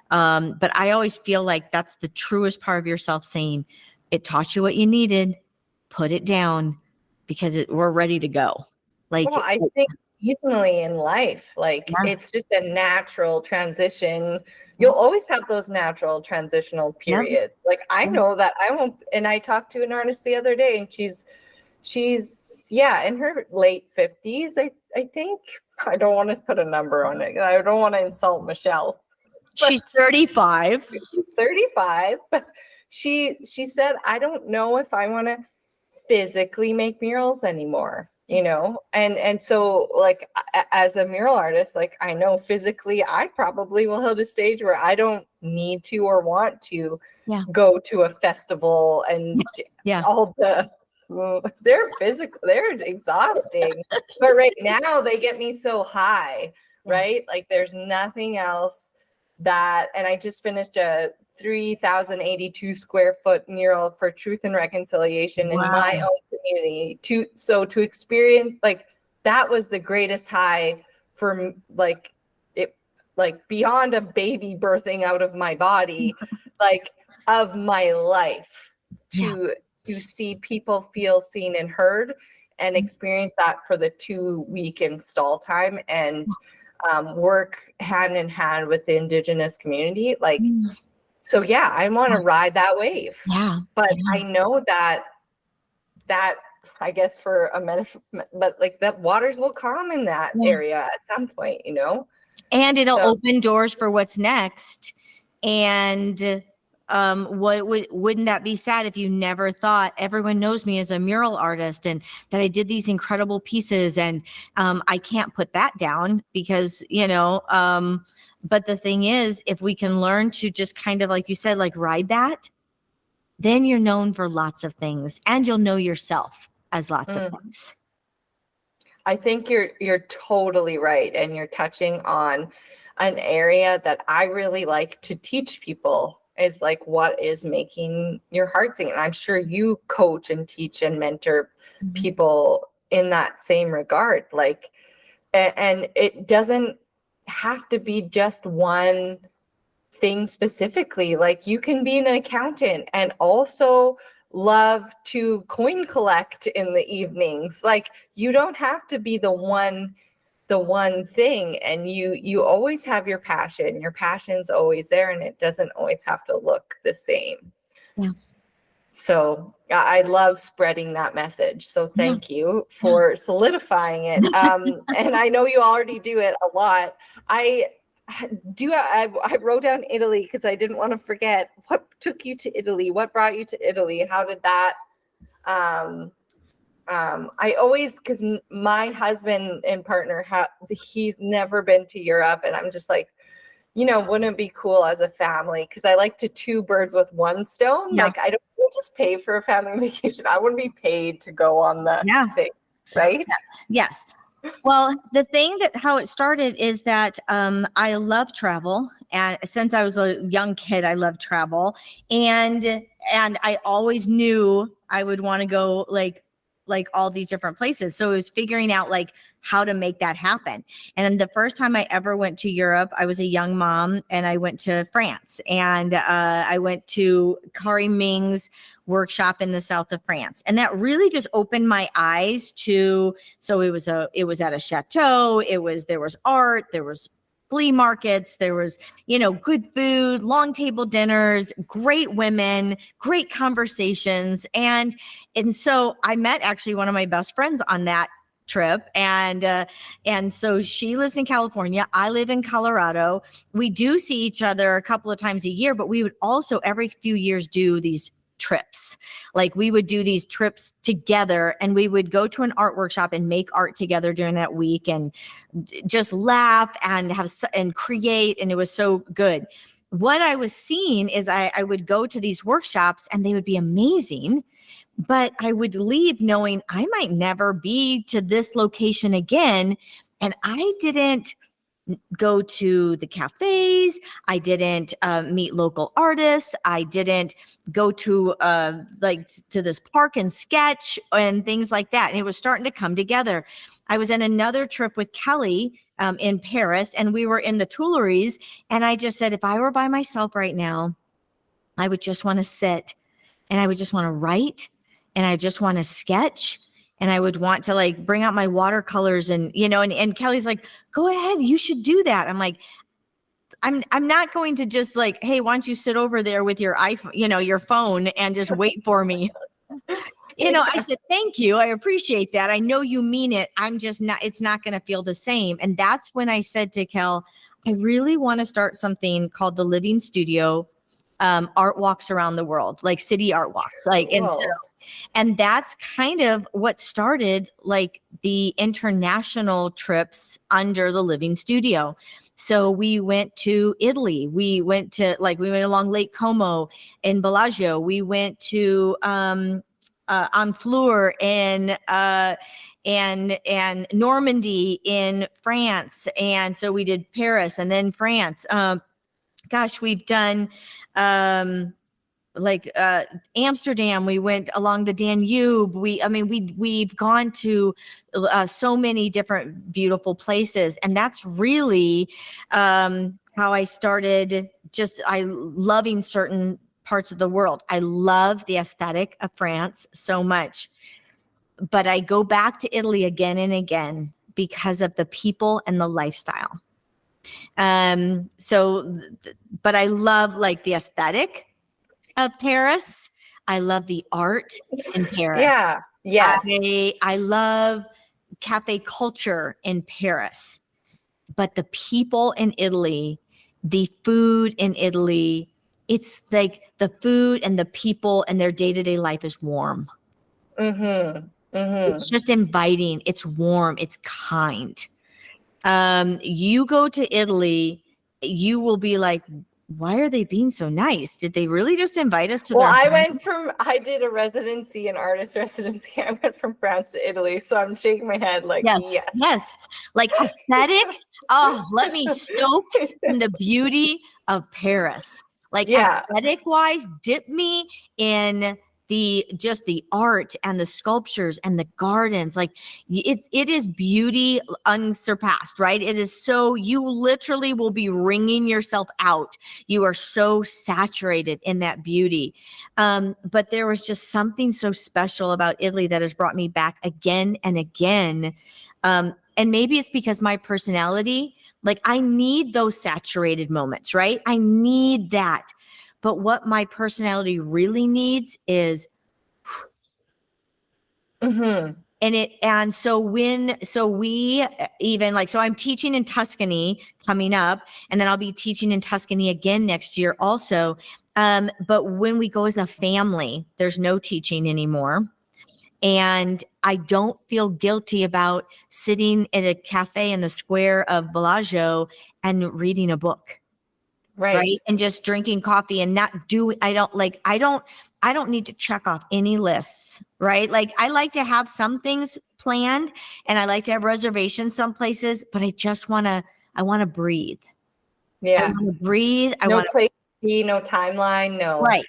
But I always feel like that's the truest part of yourself saying, It taught you what you needed. Put it down because we're ready to go. Like, Well, I think seasonally in life, like yeah, it's just a natural transition. You'll always have those natural transitional yep, periods. Like I yep. know that I won't, and I talked to an artist the other day, and she's yeah, in her late 50s, I think. I don't want to put a number on it. I don't want to insult Michelle. She's But 35. she's 35, but she said, I don't know if I want to physically make murals anymore, you know? And so like as a mural artist, like I know physically I probably will hit a stage where I don't need to or want to Yeah. go to a festival and Yeah. all the they're physical, they're exhausting. But right now they get me so high, right? Like there's nothing else that, and I just finished a 3,082 square foot mural for Truth and Reconciliation in my Wow. own community. To experience like that was the greatest high for like it, like beyond a baby birthing out of my body, like of my life, to see people feel seen and heard and experience that for the 2-week install time and work hand in hand with the Indigenous community. Like, so yeah, I want to ride that wave. Yeah. But Yeah. I know that I guess for a metaphor, but like that waters will calm in that area at some point, you know? And it'll So, open doors for what's next. And wouldn't that be sad if you never thought everyone knows me as a mural artist and that I did these incredible pieces and I can't put that down because, but the thing is, if we can learn to just kind of, like you said, like ride that, then you're known for lots of things and you'll know yourself as lots of things. I think you're totally right, and you're touching on an area that I really like to teach people is like what is making your heart sing. And I'm sure you coach and teach and mentor people in that same regard. Like, and it doesn't have to be just one thing specifically. Like you can be an accountant and also love to coin collect in the evenings. Like you don't have to be the one thing, and you always have your passion's always there, and it doesn't always have to look the same. Yeah. So I love spreading that message, so thank you for solidifying it. And I know you already do it a lot. I wrote down Italy because I didn't want to forget. What took you to Italy? What brought you to Italy? How did that I always, because my husband and partner he's never been to Europe, and I'm just like, wouldn't it be cool as a family? Because I like to two birds with one stone. Like I don't just pay for a family vacation. I wouldn't be paid to go on the thing, right? Yes. Well, the thing how it started is that I love travel, and since I was a young kid, I loved travel, and I always knew I would want to go like all these different places. So it was figuring out like how to make that happen. And the first time I ever went to Europe, I was a young mom and I went to France, and I went to Kari Ming's workshop in the south of France. And that really just opened my eyes to, so it was at a chateau. There was art, there was flea markets, there was, good food, long table dinners, great women, great conversations. And so I met actually one of my best friends on that trip. And so she lives in California. I live in Colorado. We do see each other a couple of times a year, but we would also every few years do these trips. Like we would do these trips together, and we would go to an art workshop and make art together during that week and just laugh and and create. And it was so good. What I was seeing is I would go to these workshops and they would be amazing, but I would leave knowing I might never be to this location again. And I didn't go to the cafes. I didn't meet local artists. I didn't go to to this park and sketch and things like that. And it was starting to come together. I was in another trip with Kelly in Paris, and we were in the Tuileries. And I just said, if I were by myself right now, I would just want to sit and I would just want to write, and I just want to sketch, and I would want to like bring out my watercolors, and and Kelly's like, go ahead, you should do that. I'm like, I'm not going to just like, hey, why don't you sit over there with your iPhone, your phone, and just wait for me. I said, thank you. I appreciate that. I know you mean it. I'm just not, it's not going to feel the same. And that's when I said to Kel, I really want to start something called the Living Studio, art walks around the world, like city art walks. And that's kind of what started like the international trips under the Living Studio. So we went to Italy. We went along Lake Como in Bellagio. We went to, Honfleur and Normandy in France. And so we did Paris and then France. We've done, Amsterdam. We went along the Danube. We've gone to so many different beautiful places, and that's really how I started I loving certain parts of the world. I love the aesthetic of France so much, but I go back to Italy again and again because of the people and the lifestyle. But I love like the aesthetic of Paris. I love the art in Paris. Yeah. Yes. I love cafe culture in Paris, but the people in Italy, the food in Italy, it's like the food and the people and their day-to-day life is warm. Mm-hmm. Mm-hmm. It's just inviting. It's warm. It's kind. You go to Italy, you will be like, why are they being so nice? Did they really just invite us to their home? I did a residency, an artist residency. I went from France to Italy. So I'm shaking my head like, yes. Like aesthetic. Oh, let me soak in the beauty of Paris. Like aesthetic wise, dip me in the art and the sculptures and the gardens. Like it is beauty unsurpassed, right? It is so, you literally will be wringing yourself out. You are so saturated in that beauty. But there was just something so special about Italy that has brought me back again and again. And maybe it's because my personality, like I need those saturated moments, right? I need that. But what my personality really needs is, mm-hmm. So I'm teaching in Tuscany coming up, and then I'll be teaching in Tuscany again next year also. But when we go as a family, there's no teaching anymore. And I don't feel guilty about sitting at a cafe in the square of Bellagio and reading a book. Right. And just drinking coffee and not doing, I don't need to check off any lists, right? Like I like to have some things planned and I like to have reservations some places, but I want to breathe. Yeah. I want to breathe. No place to be, no timeline. No. Right.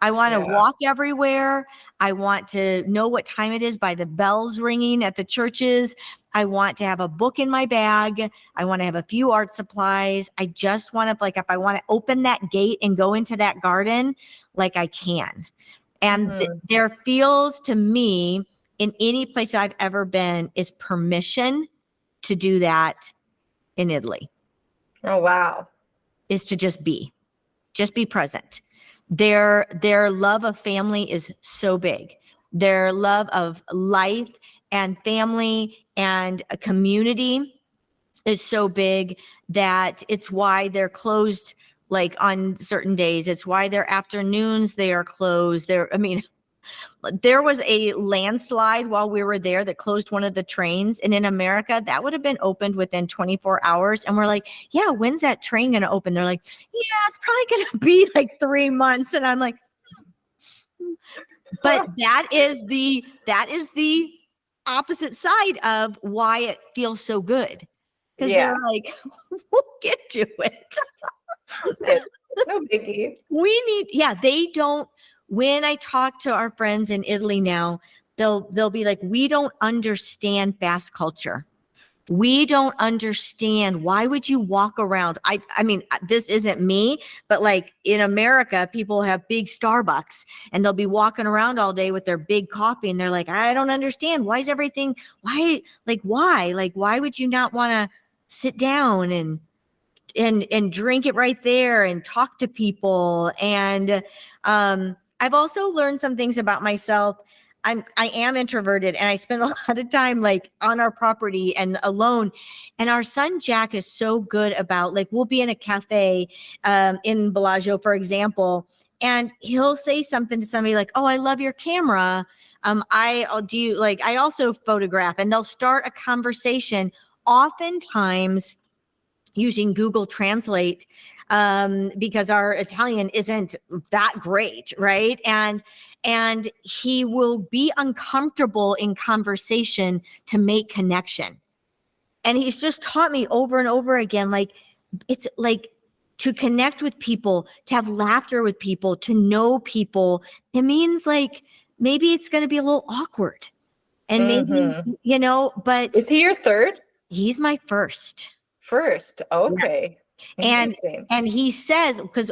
I want to walk everywhere. I want to know what time it is by the bells ringing at the churches. I want to have a book in my bag. I want to have a few art supplies. I just want to, like, if I want to open that gate and go into that garden, like I can. And there feels to me in any place I've ever been is permission to do that in Italy. Oh, wow. Is to just be present. Their love of family is so big. Their love of life and family and a community is so big that it's why they're closed like on certain days. It's why their afternoons they are closed. There was a landslide while we were there that closed one of the trains. And in America, that would have been opened within 24 hours. And we're like, yeah, when's that train going to open? They're like, yeah, it's probably going to be like 3 months. And I'm like, but that is the opposite side of why it feels so good. Because they're like, we'll get to it. No biggie. They don't. When I talk to our friends in Italy now, they'll be like, we don't understand fast culture. We don't understand. Why would you walk around? I mean, this isn't me, but like in America, people have big Starbucks and they'll be walking around all day with their big coffee. And they're like, I don't understand. Why is everything, why? Like, why would you not want to sit down and drink it right there and talk to people? And I've also learned some things about myself. I am introverted and I spend a lot of time like on our property and alone. And our son Jack is so good about, like, we'll be in a cafe in Bellagio, for example, and he'll say something to somebody like, "Oh, I love your camera. I'll do you like I also photograph," and they'll start a conversation, oftentimes using Google Translate, because our Italian isn't that great, right? And he will be uncomfortable in conversation to make connection. And he's just taught me over and over again, like, it's like, to connect with people, to have laughter with people, to know people, it means like maybe it's going to be a little awkward. And maybe, but Is he your third? he's my first. First. Okay. And Interesting. he says, because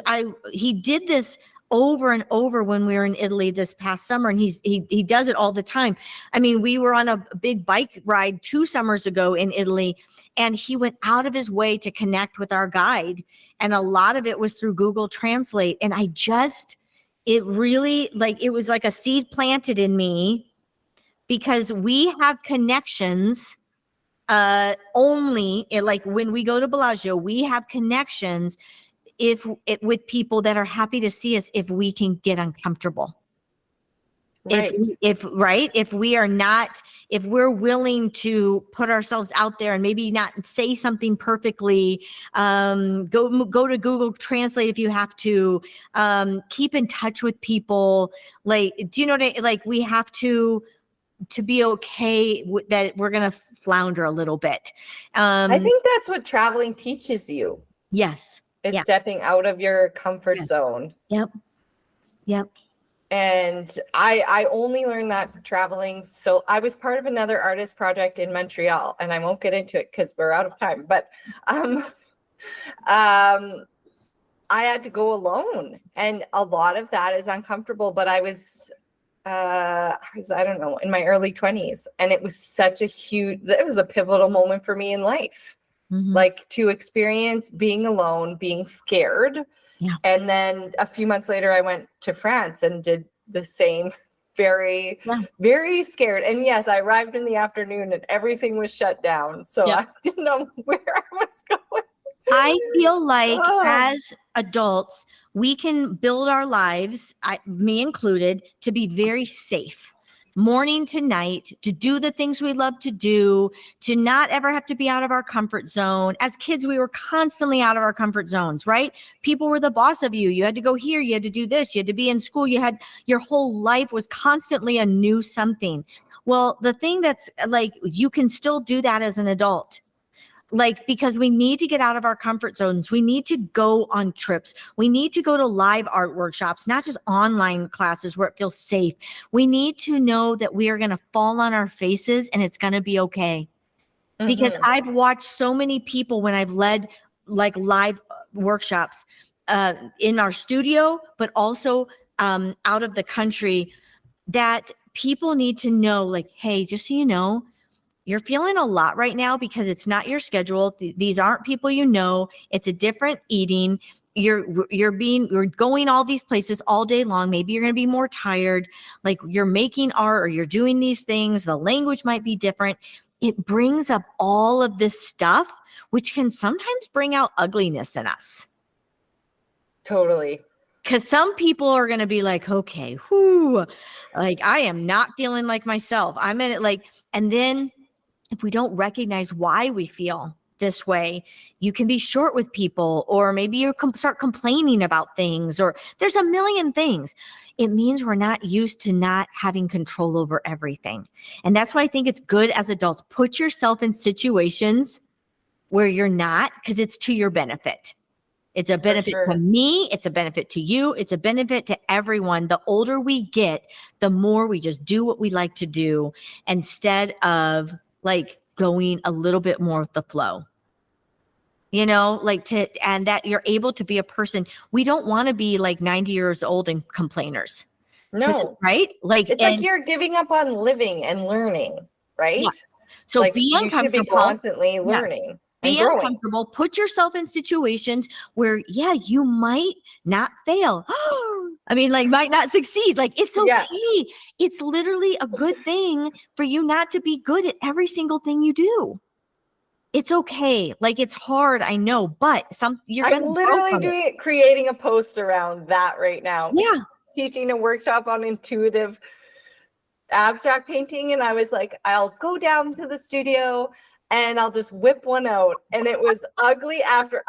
he did this over and over when we were in Italy this past summer, and he does it all the time. I mean, we were on a big bike ride 2 summers ago in Italy, and he went out of his way to connect with our guide, and a lot of it was through Google Translate. And it really, like, it was like a seed planted in me, because we have connections only like when we go to Bellagio, we have connections with people that are happy to see us if we can get uncomfortable. Right. If we are not, if we're willing to put ourselves out there and maybe not say something perfectly, go to Google Translate if you have to, keep in touch with people. Like, do you know what like, we have to be okay that we're going to flounder a little bit. I think that's what traveling teaches you. Yes. Is stepping out of your comfort Yes. zone. Yep. And I only learned that traveling. So I was part of another artist project in Montreal, and I won't get into it because we're out of time, but I had to go alone, and a lot of that is uncomfortable, but I was, I don't know, in my early 20s, and it was it was a pivotal moment for me in life. Mm-hmm. Like, to experience being alone, being scared. Yeah. And then a few months later, I went to France and did the same, very, very scared. And yes, I arrived in the afternoon and everything was shut down. So I didn't know where I was going. I feel like as adults, we can build our lives, me included, to be very safe. Morning to night, to do the things we love to do, to not ever have to be out of our comfort zone. As kids, we were constantly out of our comfort zones, right? People were the boss of you. You had to go here. You had to do this. You had to be in school. Your whole life was constantly a new something. Well, the thing that's like, you can still do that as an adult. Like, because we need to get out of our comfort zones. We need to go on trips. We need to go to live art workshops, not just online classes where it feels safe. We need to know that we are going to fall on our faces and it's going to be okay. Mm-hmm. Because I've watched so many people when I've led like live workshops in our studio, but also out of the country, that people need to know, like, hey, just so you know, you're feeling a lot right now because it's not your schedule. These aren't people you know. It's a different eating. You're going all these places all day long. Maybe you're going to be more tired. Like, you're making art or you're doing these things. The language might be different. It brings up all of this stuff, which can sometimes bring out ugliness in us. Totally. Because some people are going to be like, okay, whoo, like, I am not feeling like myself. I'm in it, like, and then if we don't recognize why we feel this way, you can be short with people, or maybe you start complaining about things, or there's a million things. It means we're not used to not having control over everything. And that's why I think it's good as adults, put yourself in situations where you're not, because it's to your benefit. It's a benefit to me. It's a benefit to you. It's a benefit to everyone. The older we get, the more we just do what we like to do, instead of like going a little bit more with the flow. And that you're able to be a person. We don't want to be like 90 years old and complainers. No, right? it's like you're giving up on living and learning, right? Yes. So like be you should be uncomfortable. constantly learning and Be growing. uncomfortable. Put yourself in situations where, you might not fail. I mean, like, might not succeed. Like, it's okay. Yeah. It's literally a good thing for you not to be good at every single thing you do. It's okay. Like, it's hard, I know, but you're going to I'm literally creating a post around that right now. Yeah. Teaching a workshop on intuitive abstract painting, and I was like, I'll go down to the studio and I'll just whip one out, and it was ugly after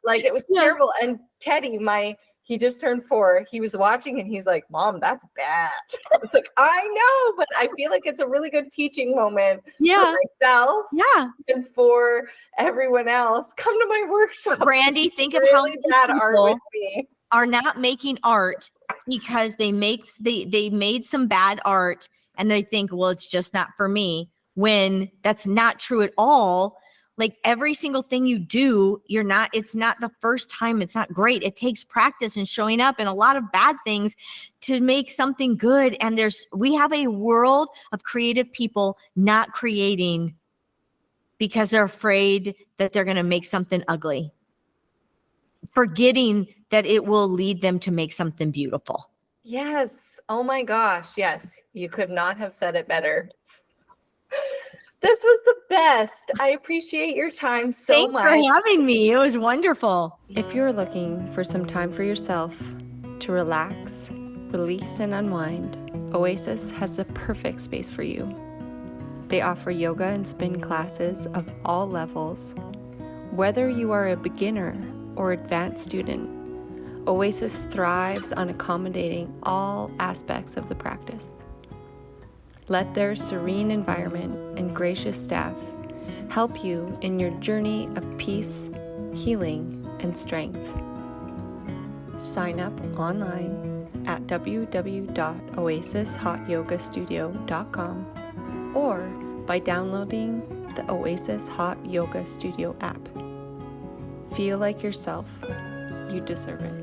like it was terrible. And Teddy, he just turned 4, he was watching and he's like, Mom, that's bad. I was like, I know, but I feel like it's a really good teaching moment for myself and for everyone else. Come to my workshop. Brandy, think of how many bad art with me are not making art because they made some bad art and they think, well, it's just not for me, when that's not true at all. Like, every single thing you do, it's not the first time. It's not great. It takes practice and showing up and a lot of bad things to make something good. And we have a world of creative people not creating because they're afraid that they're going to make something ugly, forgetting that it will lead them to make something beautiful. Yes. Oh my gosh. Yes. You could not have said it better. This was the best. I appreciate your time so much. Thanks for having me. It was wonderful. If you're looking for some time for yourself to relax, release, and unwind, Oasis has the perfect space for you. They offer yoga and spin classes of all levels. Whether you are a beginner or advanced student, Oasis thrives on accommodating all aspects of the practice. Let their serene environment and gracious staff help you in your journey of peace, healing, and strength. Sign up online at www.oasishotyogastudio.com or by downloading the Oasis Hot Yoga Studio app. Feel like yourself. You deserve it.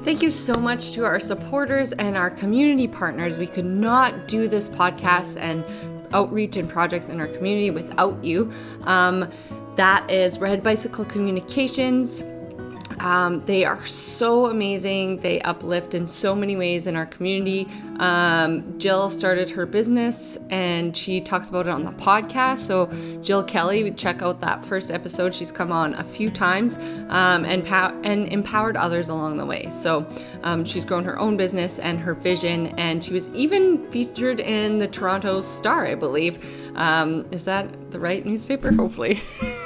Thank you so much to our supporters and our community partners. We could not do this podcast and outreach and projects in our community without you. That is Red Bicycle Communications. They are so amazing. They uplift in so many ways in our community. Jill started her business and she talks about it on the podcast. So Jill Kelly, check out that first episode. She's come on a few times and empowered others along the way. So she's grown her own business and her vision, and she was even featured in the Toronto Star, I believe. Is that the right newspaper? Hopefully.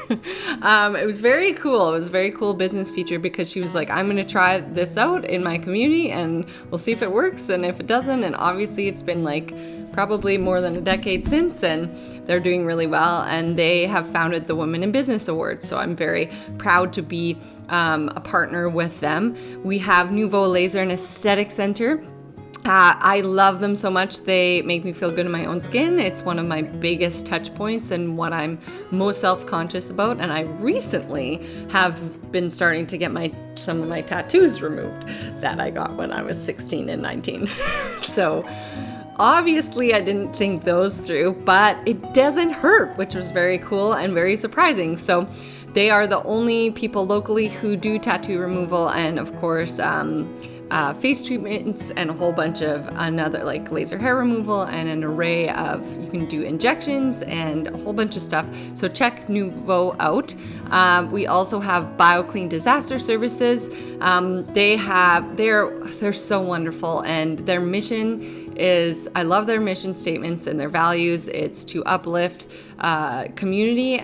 It was very cool. It was a very cool business feature because she was like, I'm going to try this out in my community and we'll see if it works and if it doesn't. And obviously it's been like probably more than a decade since, and they're doing really well. And they have founded the Women in Business Awards. So I'm very proud to be a partner with them. We have Nouveau Laser and Aesthetic Center. I love them so much. They make me feel good in my own skin. It's one of my biggest touch points and what I'm most self-conscious about. And I recently have been starting to get some of my tattoos removed that I got when I was 16 and 19. So obviously I didn't think those through, but it doesn't hurt, which was very cool and very surprising. So they are the only people locally who do tattoo removal, and of course, face treatments and a whole bunch of another like laser hair removal and an array of, you can do injections and a whole bunch of stuff. So check Nouveau out. We also have BioClean Disaster Services. They're so wonderful, and their mission is, I love their mission statements and their values. It's to uplift community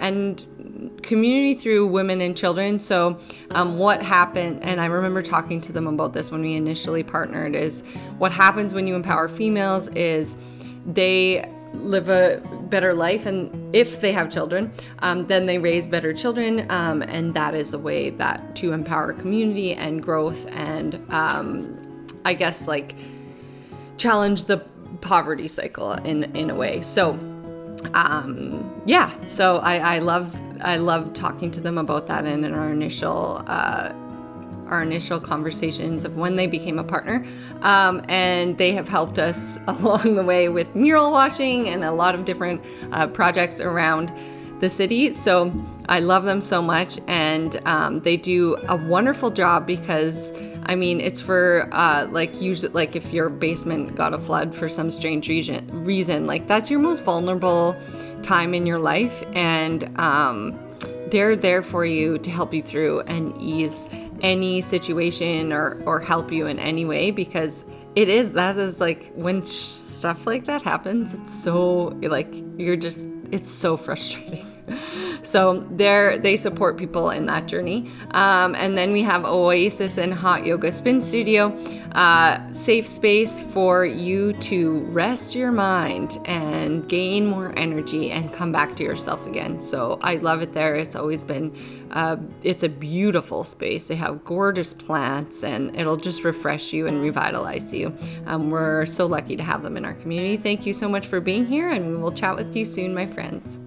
through women and children. So what happened, and I remember talking to them about this when we initially partnered, is what happens when you empower females is they live a better life, and if they have children, then they raise better children, and that is the way that to empower community and growth and I guess like challenge the poverty cycle in a way. So so I love talking to them about that, and in our initial conversations of when they became a partner, and they have helped us along the way with mural washing and a lot of different projects around the city. So I love them so much, and they do a wonderful job because it's for usually, like, if your basement got a flood for some strange reason, like, that's your most vulnerable time in your life, and they're there for you to help you through and ease any situation or help you in any way, because that is like, when stuff like that happens, it's so, like, it's so frustrating. So they support people in that journey. And then we have Oasis and Hot Yoga Spin Studio, safe space for you to rest your mind and gain more energy and come back to yourself again. So I love it there. It's always been, it's a beautiful space. They have gorgeous plants, and it'll just refresh you and revitalize you. We're so lucky to have them in our community. Thank you so much for being here, and we will chat with you soon, my friends.